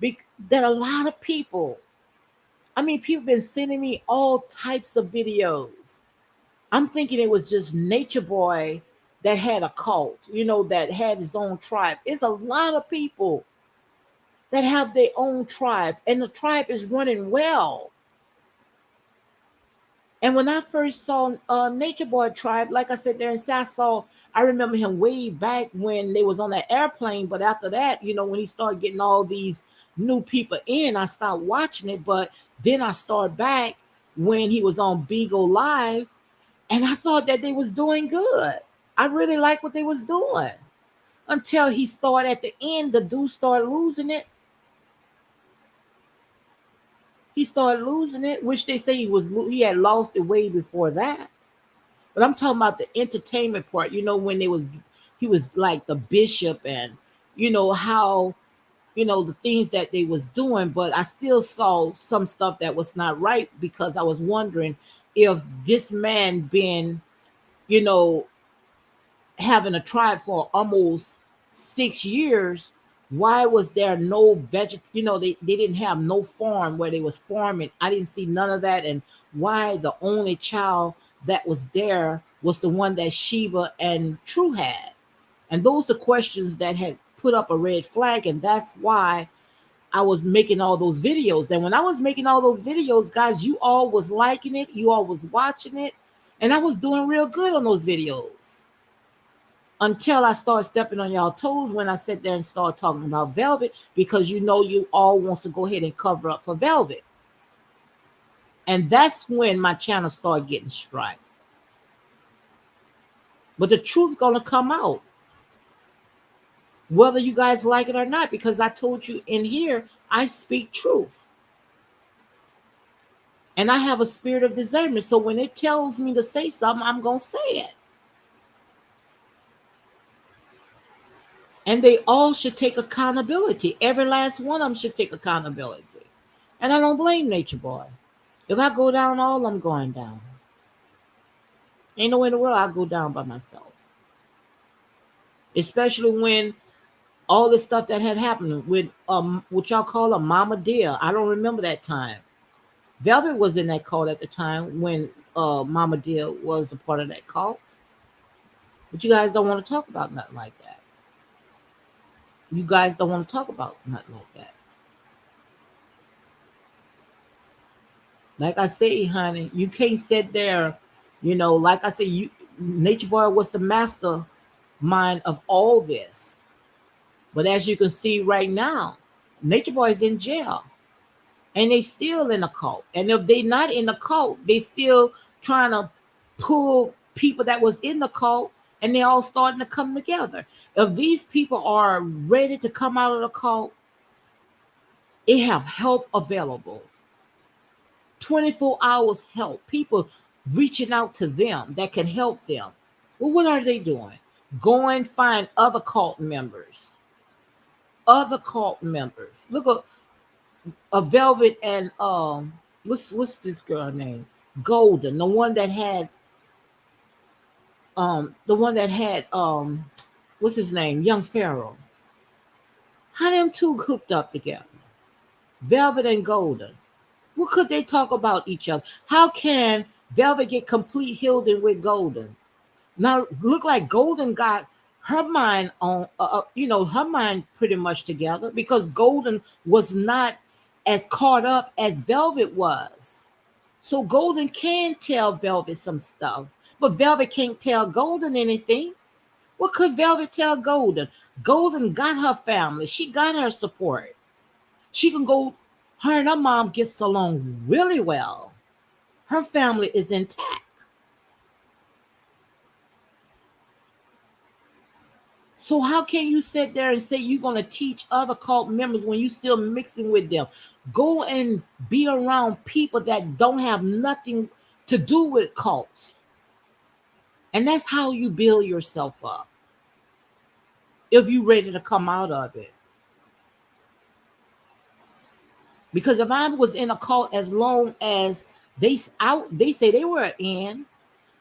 that a lot of people, I mean, people been sending me all types of videos. I'm thinking it was just Nature Boy that had a cult, that had his own tribe. It's a lot of people that have their own tribe, and the tribe is running well. And when I first saw Nature Boy tribe, like I said, there in Sasso, I remember him way back when they was on that airplane. But after that, when he started getting all these new people in, I started watching it. But then I started back when he was on Beagle Live, and I thought that they was doing good. I really liked what they was doing until he started at the end. The dude started losing it. He started losing it, which they say he had lost it way before that. But I'm talking about the entertainment part. When he was like the bishop, and how the things that they was doing. But I still saw some stuff that was not right because I was wondering if this man been you know having a tribe for almost 6 years, why was there no they didn't have no farm where they was farming. I didn't see none of that. And why the only child that was there was the one that Sheba and True had. And those are questions that had put up a red flag. And that's why I was making all those videos. And when I was making all those videos, guys, you all was liking it, you all was watching it, and I was doing real good on those videos until I started stepping on y'all toes when I sat there and started talking about Velvet, because you all wants to go ahead and cover up for Velvet. And that's when my channel started getting strike. But the truth gonna come out, whether you guys like it or not, because I told you in here, I speak truth. And I have a spirit of discernment. So when it tells me to say something, I'm gonna say it. And they all should take accountability. Every last one of them should take accountability. And I don't blame Nature Boy. If I go down, all I'm going down. Ain't no way in the world I'll go down by myself. Especially when all the stuff that had happened with what y'all call a Mama Dear. I don't remember that time. Velvet was in that cult at the time when Mama Dear was a part of that cult. But you guys don't want to talk about nothing like that. You guys don't want to talk about nothing like that. Like I say, honey, you can't sit there, like I say, Nature Boy was the mastermind of all this. But as you can see right now, Nature Boy is in jail. And they still in a cult. And if they not in the cult, they still trying to pull people that was in the cult, and they all starting to come together. If these people are ready to come out of the cult, they have help available. 24 hours help. People reaching out to them that can help them. Well, what are they doing? Go and find other cult members. Other cult members. Look at a Velvet and what's this girl name? Golden, the one that had what's his name? Young Pharaoh. How them two hooked up together? Velvet and Golden. What could they talk about each other? How can Velvet get complete healed with Golden? Now look like Golden got her mind on her mind pretty much together, because Golden was not as caught up as Velvet was. So Golden can tell Velvet some stuff, but Velvet can't tell Golden anything. What could Velvet tell Golden? Golden got her family. She got her support. She can go. Her and her mom gets along really well. Her family is intact. So how can you sit there and say you're going to teach other cult members when you're still mixing with them? Go and be around people that don't have nothing to do with cults. And that's how you build yourself up if you're ready to come out of it. Because if I was in a cult as long as they say they were in,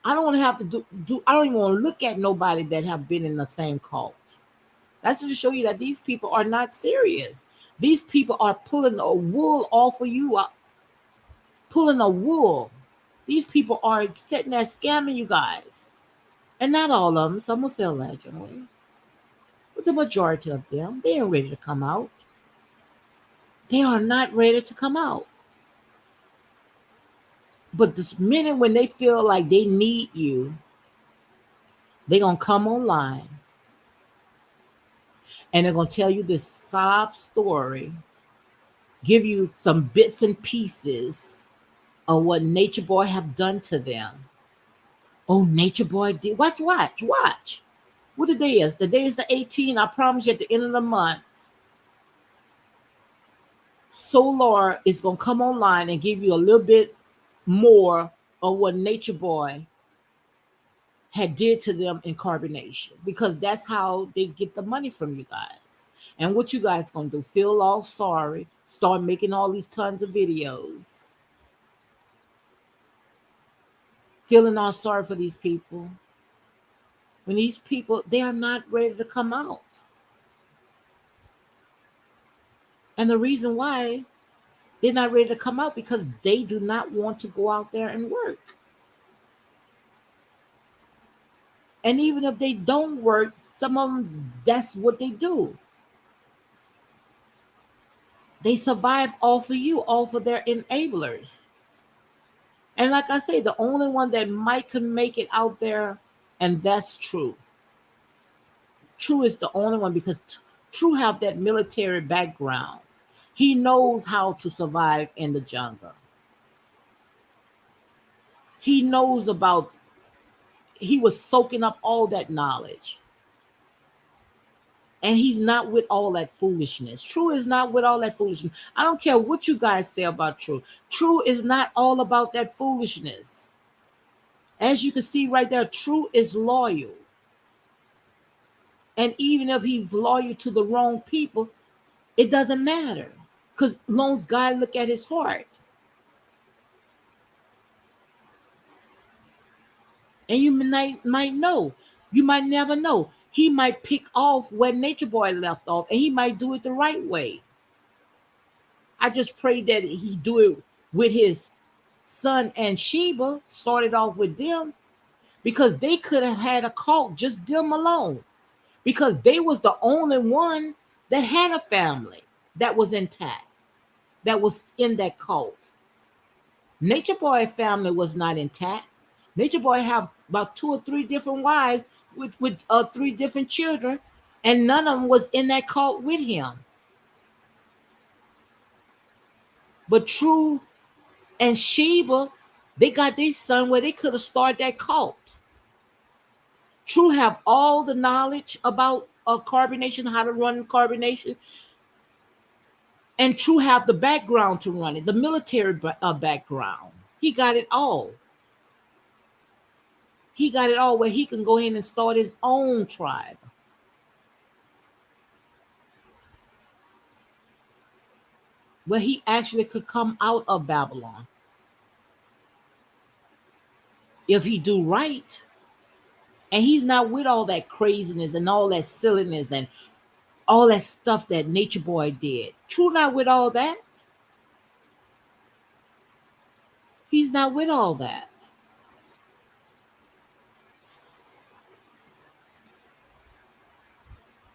I don't want to have to do I don't even want to look at nobody that have been in the same cult. That's just to show you that these people are not serious. These people are pulling a wool off of you, pulling a wool. These people are sitting there scamming you guys. And not all of them, some will say allegedly. But the majority of them, they ain't ready to come out. They are not ready to come out. But this minute when they feel like they need you, they're going to come online and they're going to tell you this sob story, give you some bits and pieces of what Nature Boy have done to them. Oh, Nature Boy did. Watch. What the day is? The day is the 18th. I promise you at the end of the month, Solar is going to come online and give you a little bit more of what Nature Boy had did to them in carbonation, because that's how they get the money from you guys. And what you guys gonna do? Feel all sorry, start making all these tons of videos, feeling all sorry for these people when these people, they are not ready to come out. And the reason why they're not ready to come out, because they do not want to go out there and work. And even if they don't work, some of them, that's what they do. They survive off of you, off of their enablers. And like I say, the only one that might can make it out there, and that's True. True is the only one, because True have that military background. He knows how to survive in the jungle. He knows about, he was soaking up all that knowledge. And he's not with all that foolishness. True is not with all that foolishness. I don't care what you guys say about True. True is not all about that foolishness. As you can see right there, True is loyal. And even if he's loyal to the wrong people, it doesn't matter. Because as long as God look at his heart. And you might know. You might never know. He might pick off where Nature Boy left off, and he might do it the right way. I just pray that he do it with his son and Sheba, started off with them, because they could have had a cult just them alone, because they was the only one that had a family that was intact, that was in that cult. Nature Boy family was not intact. Nature Boy have about 2 or 3 different wives with 3 different children, and none of them was in that cult with him. But True and Sheba, they got their son where they could have started that cult. True have all the knowledge about carbonation, how to run carbonation, and True have the background to run it, the military background. He got it all. He got it all where he can go ahead and start his own tribe. Where he actually could come out of Babylon. If he do right. And he's not with all that craziness and all that silliness and all that stuff that Nature Boy did. True not with all that. He's not with all that.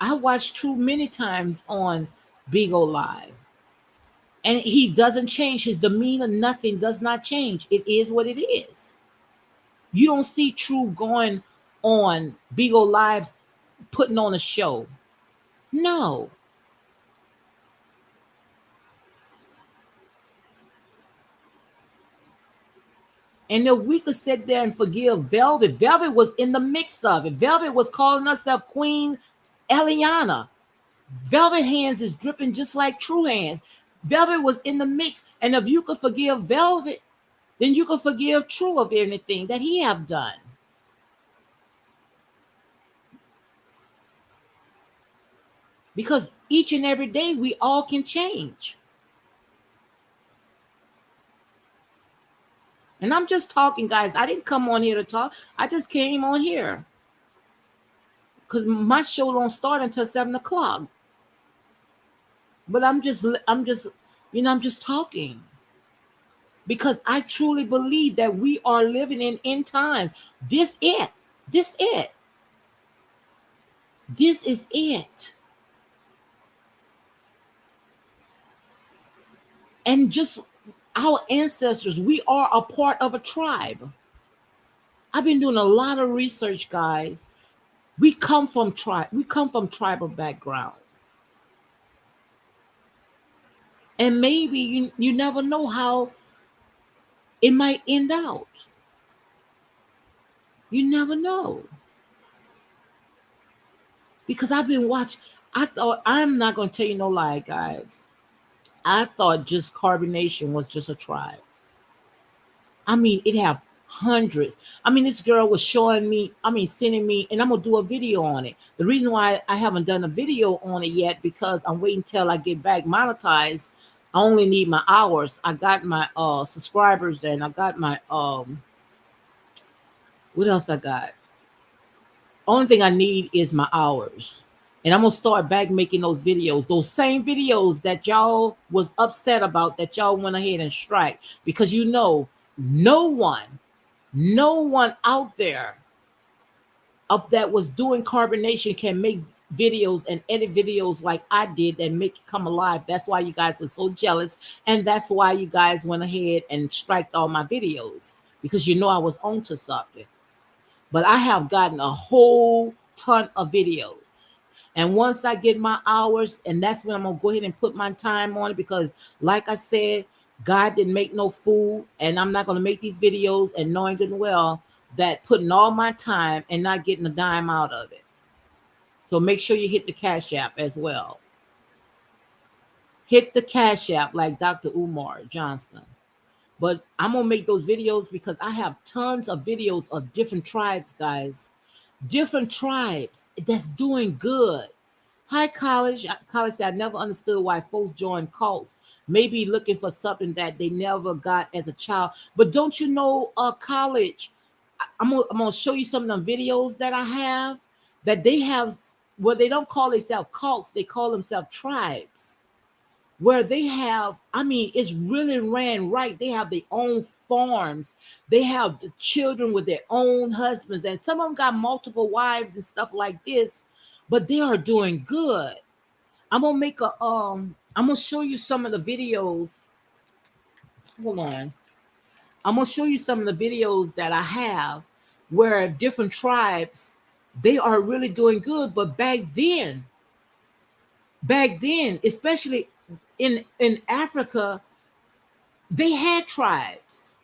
I watched True many times on Bigo Live. And he doesn't change. His demeanor, nothing does not change. It is what it is. You don't see True going on Bigo Live putting on a show. No. And if we could sit there and forgive Velvet, Velvet was in the mix of it. Velvet was calling herself Queen Eliana. Velvet hands is dripping just like True hands. Velvet was in the mix. And if you could forgive Velvet, then you could forgive True of anything that he have done. Because each and every day we all can change. And I'm just talking, guys. I didn't come on here to talk. I just came on here because my show don't start until 7 o'clock. But I'm just talking because I truly believe that we are living in end time. This it. This it. This is it. And just our ancestors, we are a part of a tribe. I've been doing a lot of research, guys. We come from tribe. We come from tribal backgrounds. And maybe you never know how it might end out. You never know. Because I've been watching, I thought, I'm not going to tell you no lie, guys. I thought just carbonation was just a tribe. I mean, it have hundreds. I mean, this girl was showing me, sending me, and I'm going to do a video on it. The reason why I haven't done a video on it yet, because I'm waiting till I get back monetized. I only need my hours. I got my subscribers, and I got my what else I got? Only thing I need is my hours. And I'm gonna start back making those videos, those same videos that y'all was upset about, that y'all went ahead and strike. Because no one out there up that was doing carbonation can make videos and edit videos like I did and make it come alive. That's why you guys were so jealous, and that's why you guys went ahead and striked all my videos, because I was onto something. But I have gotten a whole ton of videos. And once I get my hours, and that's when I'm going to go ahead and put my time on it, because like I said, God didn't make no fool, and I'm not going to make these videos and knowing good and well that putting all my time and not getting a dime out of it. So make sure you hit the Cash App as well. Hit the Cash App like Dr. Umar Johnson. But I'm going to make those videos because I have tons of videos of different tribes, guys. Different tribes that's doing good. Hi, College. College said, I never understood why folks join cults. Maybe looking for something that they never got as a child. But don't you know, College, I'm gonna show you some of the videos that I have that they have. Well, they don't call themselves cults. They call themselves tribes, where they have, it's really ran right. They have their own farms. They have the children with their own husbands, and some of them got multiple wives and stuff like this, but they are doing good. I'm gonna show you some of the videos. Hold on. I'm gonna show you some of the videos that I have where different tribes, they are really doing good. But back then, especially in Africa, they had tribes.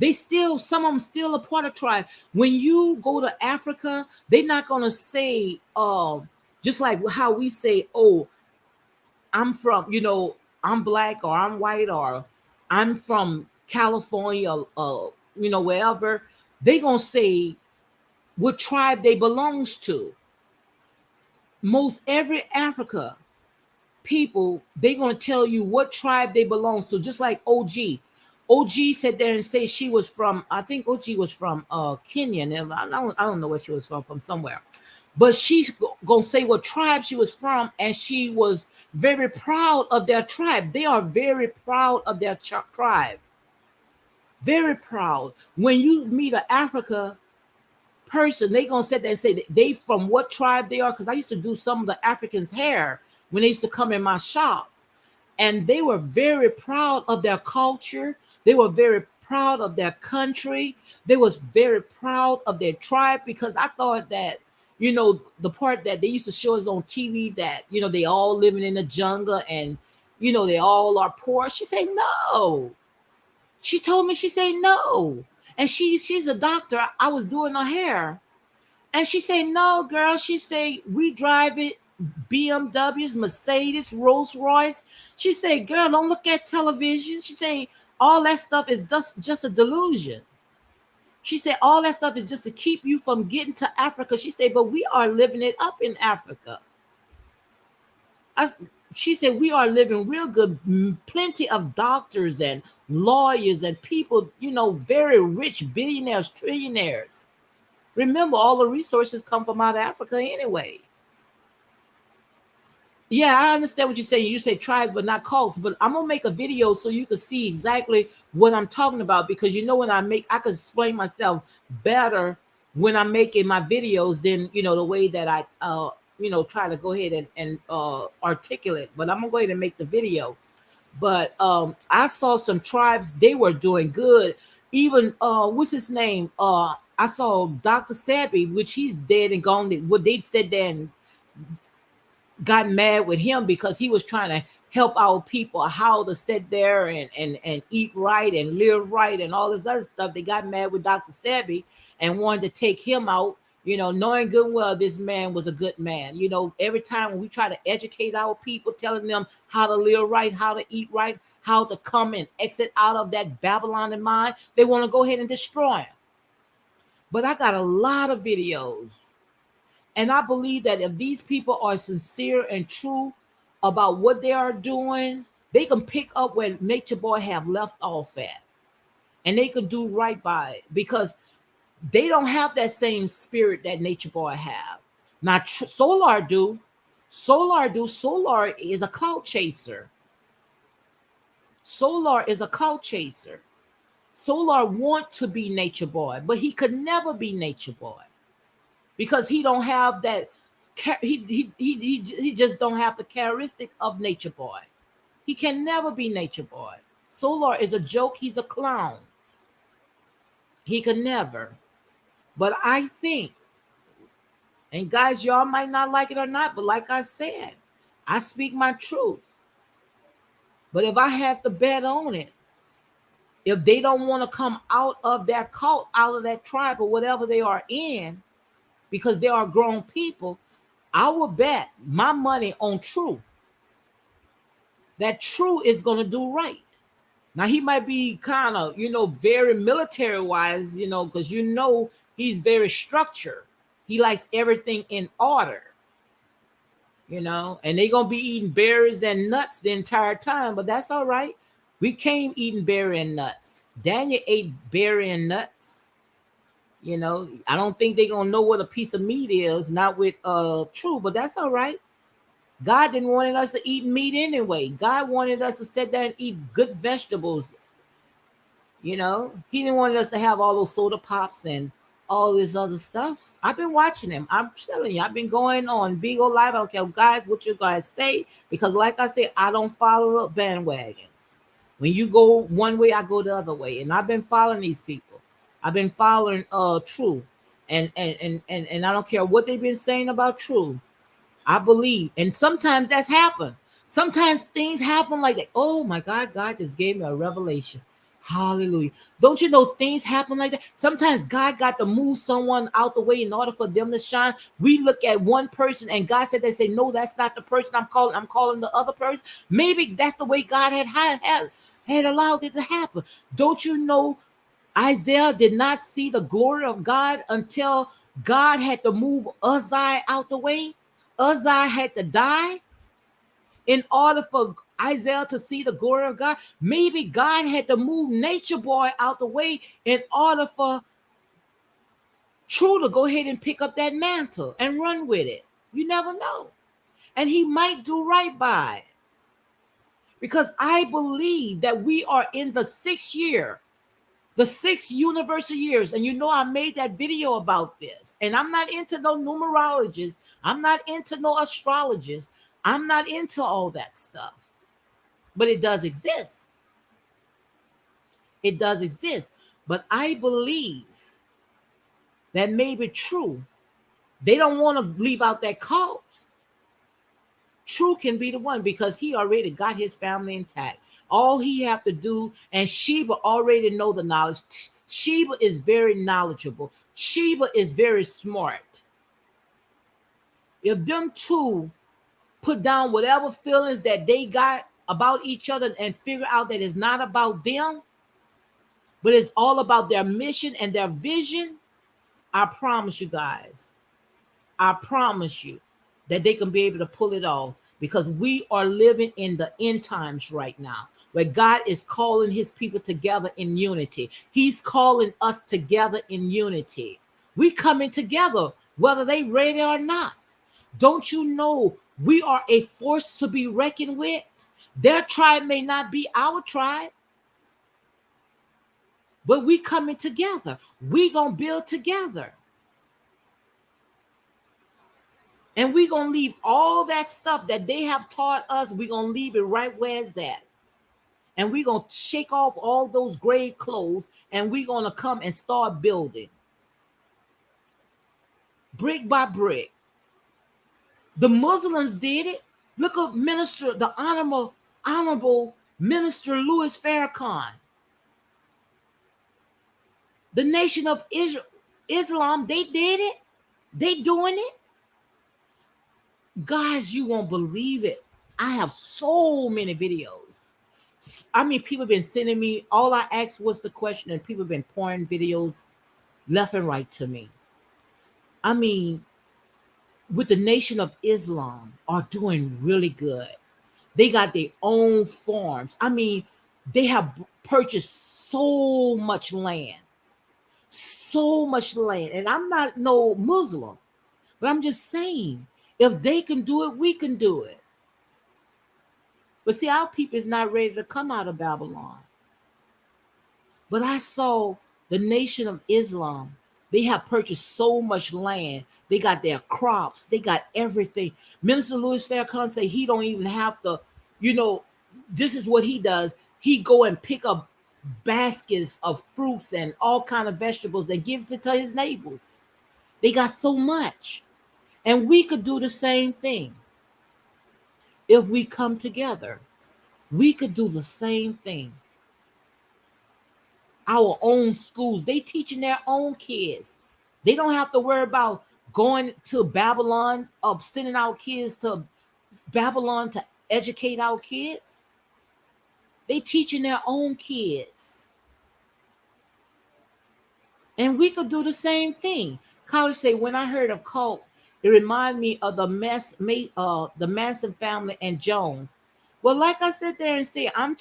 Some of them still a part of tribe. When you go to Africa, they're not gonna say just like how we say, oh, I'm from, I'm black, or I'm white, or I'm from California, wherever. They gonna say what tribe they belongs to. Most every Africa people, they're going to tell you what tribe they belong to, just like OG sat there and say she was from, I think OG was from Kenya, and I don't know where she was from somewhere, but she's going to say what tribe she was from, and she was very proud of their tribe. They are very proud of their tribe, very proud. When you meet an Africa person, they gonna sit there and say they from what tribe they are. Because I used to do some of the Africans' hair when they used to come in my shop, and they were very proud of their culture. They were very proud of their country. They was very proud of their tribe, because I thought that, the part that they used to show us on TV, that, they all living in the jungle, and, they all are poor. She said, no, She told me, she said no. And she's a doctor. I was doing her hair. And she said, no, girl. She said, we drive it BMWs, Mercedes, Rolls Royce. She said, girl, don't look at television. She said, all that stuff is just a delusion. She said, all that stuff is just to keep you from getting to Africa. She said, but we are living it up in Africa. I, she said, we are living real good. Plenty of doctors and lawyers and people, very rich billionaires, trillionaires. Remember, all the resources come from out of Africa anyway. Yeah, I understand what you're saying. You say tribes, but not cults. But I'm gonna make a video so you can see exactly what I'm talking about. Because when I can explain myself better when I'm making my videos than the way that I try to go ahead and articulate. But I'm gonna go ahead and make the video. But I saw some tribes, they were doing good. Even what's his name? I saw Dr. Sabby, which he's dead and gone. What they said then got mad with him because he was trying to help our people how to sit there and eat right and live right and all this other stuff. They got mad with Dr. Sabby and wanted to take him out, knowing good well this man was a good man. Every time when we try to educate our people, telling them how to live right, how to eat right, how to come and exit out of that Babylon in mind, they want to go ahead and destroy him. But I got a lot of videos. And I believe that if these people are sincere and true about what they are doing, they can pick up where Nature Boy have left off at. And they can do right by it because they don't have that same spirit that Nature Boy have. Now, Solar do. Solar is a cloud chaser. Solar is a cloud chaser. Solar want to be Nature Boy, but he could never be Nature Boy because he don't have that. He just don't have the characteristic of Nature Boy. He can never be Nature Boy. Solar is a joke. He's a clown. He could never. But I think, and guys, y'all might not like it or not, but like I said, I speak my truth. But if I have to bet on it, if they don't want to come out of that cult, out of that tribe or whatever they are in, because they are grown people, I will bet my money on True. That True is going to do right. Now he might be kind of, very military wise, because he's very structured. He likes everything in order, and they're going to be eating berries and nuts the entire time, but that's all right. We came eating berry and nuts. Daniel ate berry and nuts. I don't think they're going to know what a piece of meat is, not with True, but that's all right. God didn't want us to eat meat anyway. God wanted us to sit there and eat good vegetables. He didn't want us to have all those soda pops and all this other stuff. I've been watching him. I'm telling you, I've been going on Big O Live. I don't care, guys, what you guys say, because like I said, I don't follow the bandwagon. When you go one way, I go the other way. And I've been following these people. I've been following True. And I don't care what they've been saying about True. I believe. And sometimes that's happened. Sometimes things happen like that. Oh my God, God just gave me a revelation. Hallelujah. Don't you know things happen like that? Sometimes God got to move someone out the way in order for them to shine. We look at one person and God said, they say, no, that's not the person I'm calling. I'm calling the other person. Maybe that's the way God had allowed it to happen. Don't you know Isaiah did not see the glory of God until God had to move Uzziah out the way? Uzziah had to die in order for Isaiah to see the glory of God. Maybe God had to move Nature Boy out the way in order for True to go ahead and pick up that mantle and run with it. You never know. And he might do right by it. Because I believe that we are in the 6th year, the 6 universal years. And I made that video about this. And I'm not into no numerologists. I'm not into no astrologists. I'm not into all that stuff. But it does exist. It does exist. But I believe that may be True. They don't want to leave out that cult. True can be the one because he already got his family intact. All he have to do, and Sheba already know the knowledge. Sheba is very knowledgeable. Sheba is very smart. If them two put down whatever feelings that they got about each other and figure out that it's not about them, but it's all about their mission and their vision, I promise you guys, I promise you that they can be able to pull it off, because we are living in the end times right now where God is calling his people together in unity. He's calling us together in unity. We coming together whether they ready or not. Don't you know we are a force to be reckoned with? Their tribe may not be our tribe, but we coming together. We gonna build together. And we're going to leave all that stuff that they have taught us. We're going to leave it right where it's at. And we're going to shake off all those grave clothes, and we're going to come and start building. Brick by brick. The Muslims did it. Look at Minister, the Honorable Minister Louis Farrakhan. The Nation of Islam, they did it. They doing it. Guys, you won't believe it. I have so many videos. I mean, people have been sending me, all I asked was the question, and people have been pouring videos left and right to me. I mean, with the Nation of Islam are doing really good. They got their own farms. I mean, they have purchased so much land. So much land. And I'm not no Muslim, but I'm just saying, if they can do it, we can do it. But see, our people is not ready to come out of Babylon. But I saw the Nation of Islam. They have purchased so much land. They got their crops. They got everything. Minister Louis Farrakhan say he don't even have to, this is what he does. He go and pick up baskets of fruits and all kind of vegetables and gives it to his neighbors. They got so much. And we could do the same thing. If we come together, we could do the same thing. Our own schools, they teaching their own kids. They don't have to worry about going to Babylon, sending our kids to Babylon to educate our kids. They teaching their own kids. And we could do the same thing. College say, when I heard of cult, it reminded me of the Manson family and Jones. Well, like I said there and said, I'm not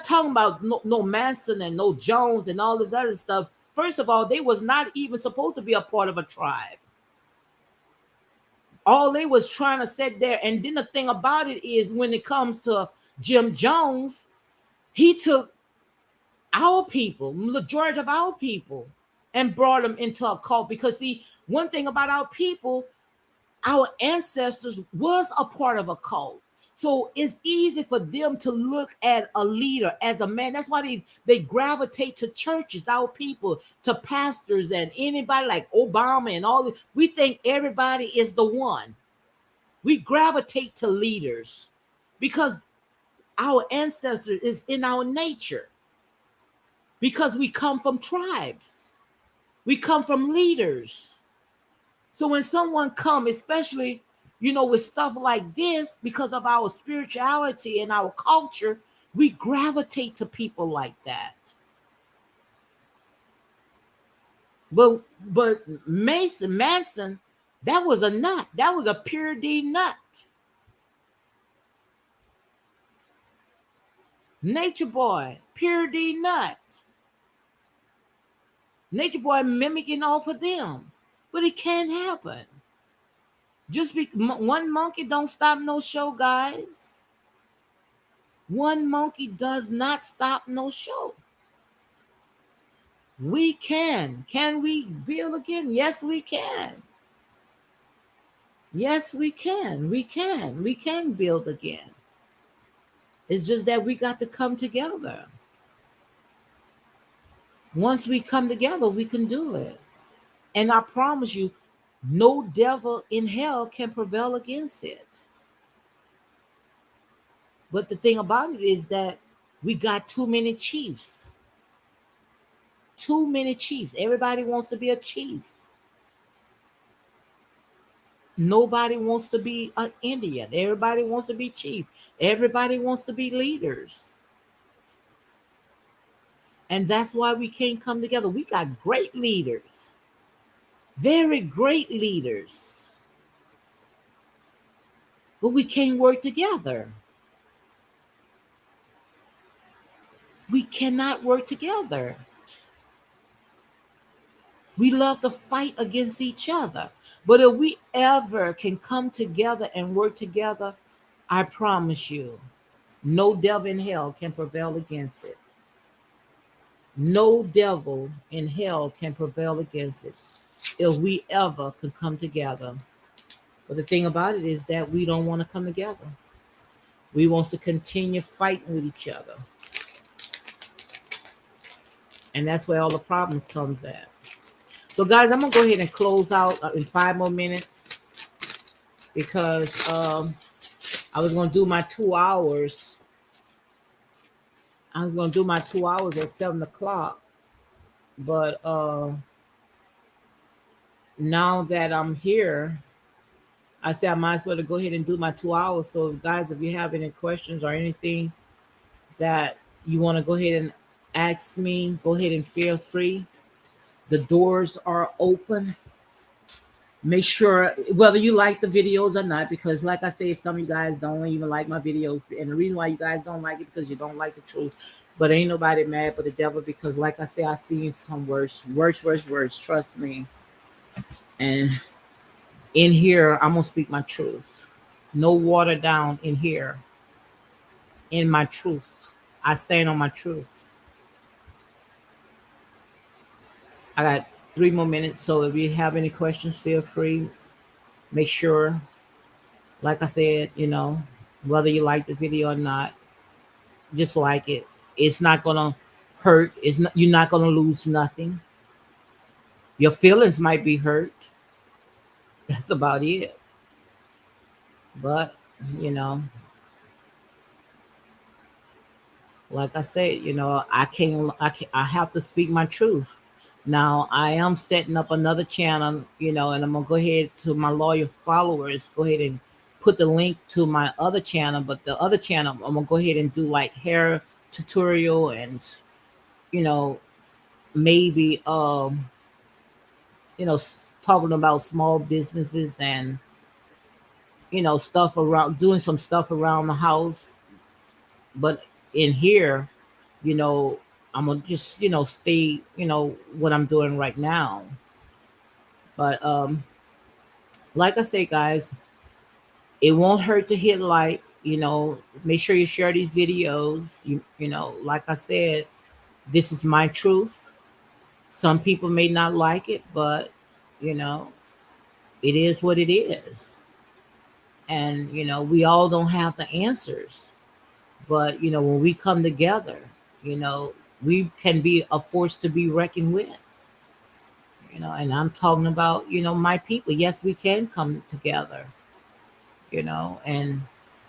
talking about no Manson and no Jones and all this other stuff. First of all, they was not even supposed to be a part of a tribe. All they was trying to sit there. And then the thing about it is, when it comes to Jim Jones, he took our people, majority of our people, and brought them into a cult. Because see, one thing about our people, our ancestors was a part of a cult. So it's easy for them to look at a leader as a man. That's why they gravitate to churches, our people, to pastors and anybody like Obama and all. We think everybody is the one. We gravitate to leaders because our ancestors is in our nature. Because we come from tribes. We come from leaders. So when someone come, especially with stuff like this, because of our spirituality and our culture, we gravitate to people like that. But Manson, that was a nut. That was a pure D nut. Nature Boy, pure D nut. Nature Boy mimicking off of them. But it can't happen. Just one monkey don't stop no show, guys. One monkey does not stop no show. We can. Can we build again? Yes, we can. Yes, we can. We can. We can build again. It's just that we got to come together. Once we come together, we can do it. And I promise you, no devil in hell can prevail against it. But the thing about it is that we got too many chiefs. Too many chiefs. Everybody wants to be a chief. Nobody wants to be an Indian. Everybody wants to be chief. Everybody wants to be leaders. And that's why we can't come together. We got great leaders, very great leaders, but we can't work together. We cannot work together. We love to fight against each other. But if we ever can come together and work together, I promise you, no devil in hell can prevail against it. No devil in hell can prevail against it if we ever could come together. But the thing about it is that we don't want to come together. We want to continue fighting with each other. And that's where all the problems comes at. So guys, I'm gonna go ahead and close out in 5 more minutes because I was gonna do my 2 hours. I was gonna do my 2 hours at 7 o'clock, but now that I'm here, I said I might as well go ahead and do my 2 hours. So guys, if you have any questions or anything that you want to go ahead and ask me, go ahead and feel free. The doors are open. Make sure whether you like the videos or not, because like I said, some of you guys don't even like my videos, and the reason why you guys don't like it because you don't like the truth. But ain't nobody mad but the devil, because like I said, I seen some worse. Trust me. And in here, I'm gonna speak my truth. No water down in here. In my truth, I stand on my truth. I got 3 more minutes, so if you have any questions, feel free. Make sure, like I said, whether you like the video or not, just like it. It's not gonna hurt. It's not. You're not gonna lose nothing. Your feelings might be hurt. That's about it. But you know, like I said, I have to speak my truth. Now I am setting up another channel, and I'm gonna go ahead to my loyal followers. Go ahead and put the link to my other channel. But the other channel, I'm gonna go ahead and do like hair tutorial and you know maybe talking about small businesses and stuff around doing some stuff around the house. But in here, you know, I'm gonna just stay what I'm doing right now. But like I say, guys, it won't hurt to hit like. Make sure you share these videos. Like I said, this is my truth. Some people may not like it, but you know, it is what it is. And we all don't have the answers, but when we come together, you know, we can be a force to be reckoned with. And I'm talking about my people. Yes, we can come together. And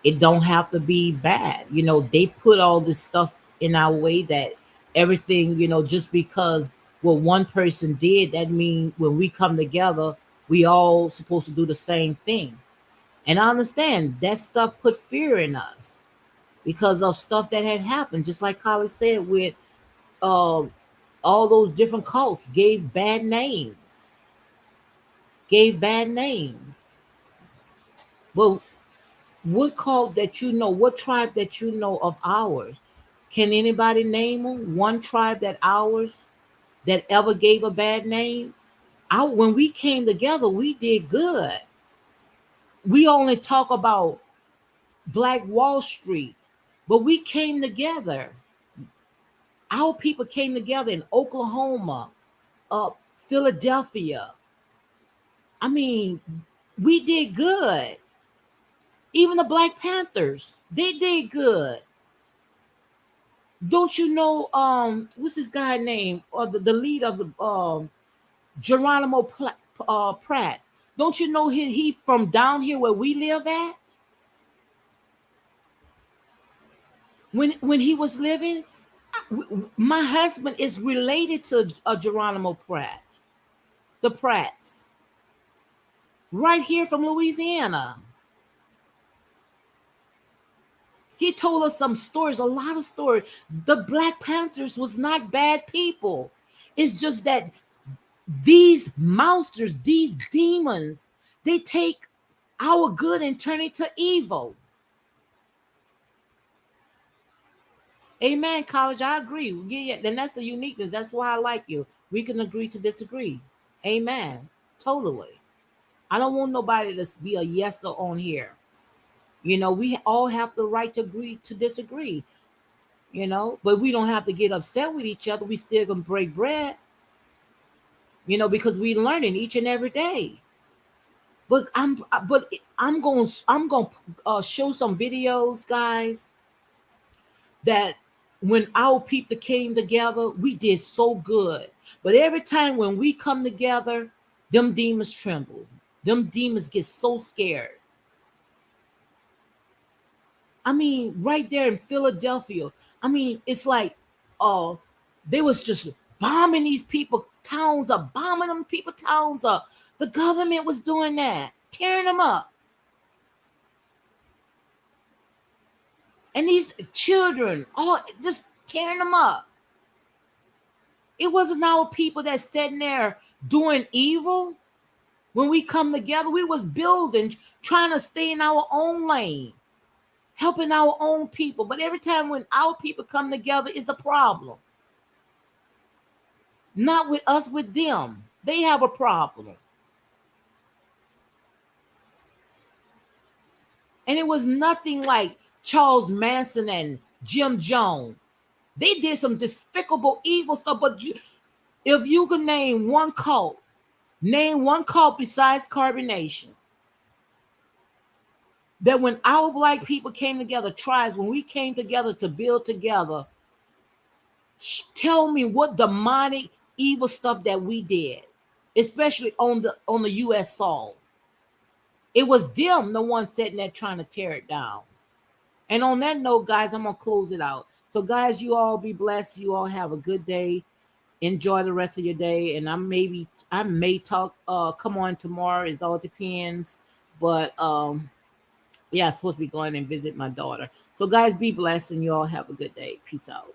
it don't have to be bad. They put all this stuff in our way that everything, just because what one person did, that means when we come together, we all supposed to do the same thing. And I understand that stuff put fear in us because of stuff that had happened. Just like Holly said, with uh, all those different cults gave bad names. Well, what cult that what tribe that of ours? Can anybody name them? One tribe that ours that ever gave a bad name? When we came together, we did good. We only talk about Black Wall Street, but we came together. Our people came together in Oklahoma, Philadelphia. I mean, we did good. Even the Black Panthers, they did good. Don't you know? What's this guy name? Or the lead of the Geronimo Pratt. Don't you know, he from down here where we live at? When he was living, my husband is related to Geronimo Pratt, the Pratts, right here from Louisiana. He told us some stories, a lot of stories. The Black Panthers was not bad people. It's just that these monsters, these demons, they take our good and turn it to evil. Amen, college. I agree. Yeah, yeah. And that's the uniqueness. That's why I like you. We can agree to disagree. Amen. Totally. I don't want nobody to be a yeser on here. We all have the right to agree to disagree. But we don't have to get upset with each other. We still gonna break bread. Because we learning each and every day. But I'm going to show some videos, guys, that when our people came together, we did so good. But every time when we come together, them demons tremble. Them demons get so scared. I mean, right there in Philadelphia, I mean, it's like, uh, they was just bombing these people towns up, bombing them people towns up. The government was doing that, tearing them up. And these children, all just tearing them up. It wasn't our people that sitting there doing evil. When we come together, we was building, trying to stay in our own lane, helping our own people. But every time when our people come together, it's a problem. Not with us, with them. They have a problem. And it was nothing like Charles Manson and Jim Jones. They did some despicable, evil stuff. But if you could name one cult besides carbonation. That when our Black people came together, tribes, when we came together to build together, tell me what demonic, evil stuff that we did, especially on the U.S. soil. It was them, the one sitting there trying to tear it down. And on that note, guys, I'm gonna close it out. So, guys, you all be blessed. You all have a good day. Enjoy the rest of your day. And I may talk come on tomorrow. It all depends. But yeah, I'm supposed to be going and visit my daughter. So, guys, be blessed and you all have a good day. Peace out.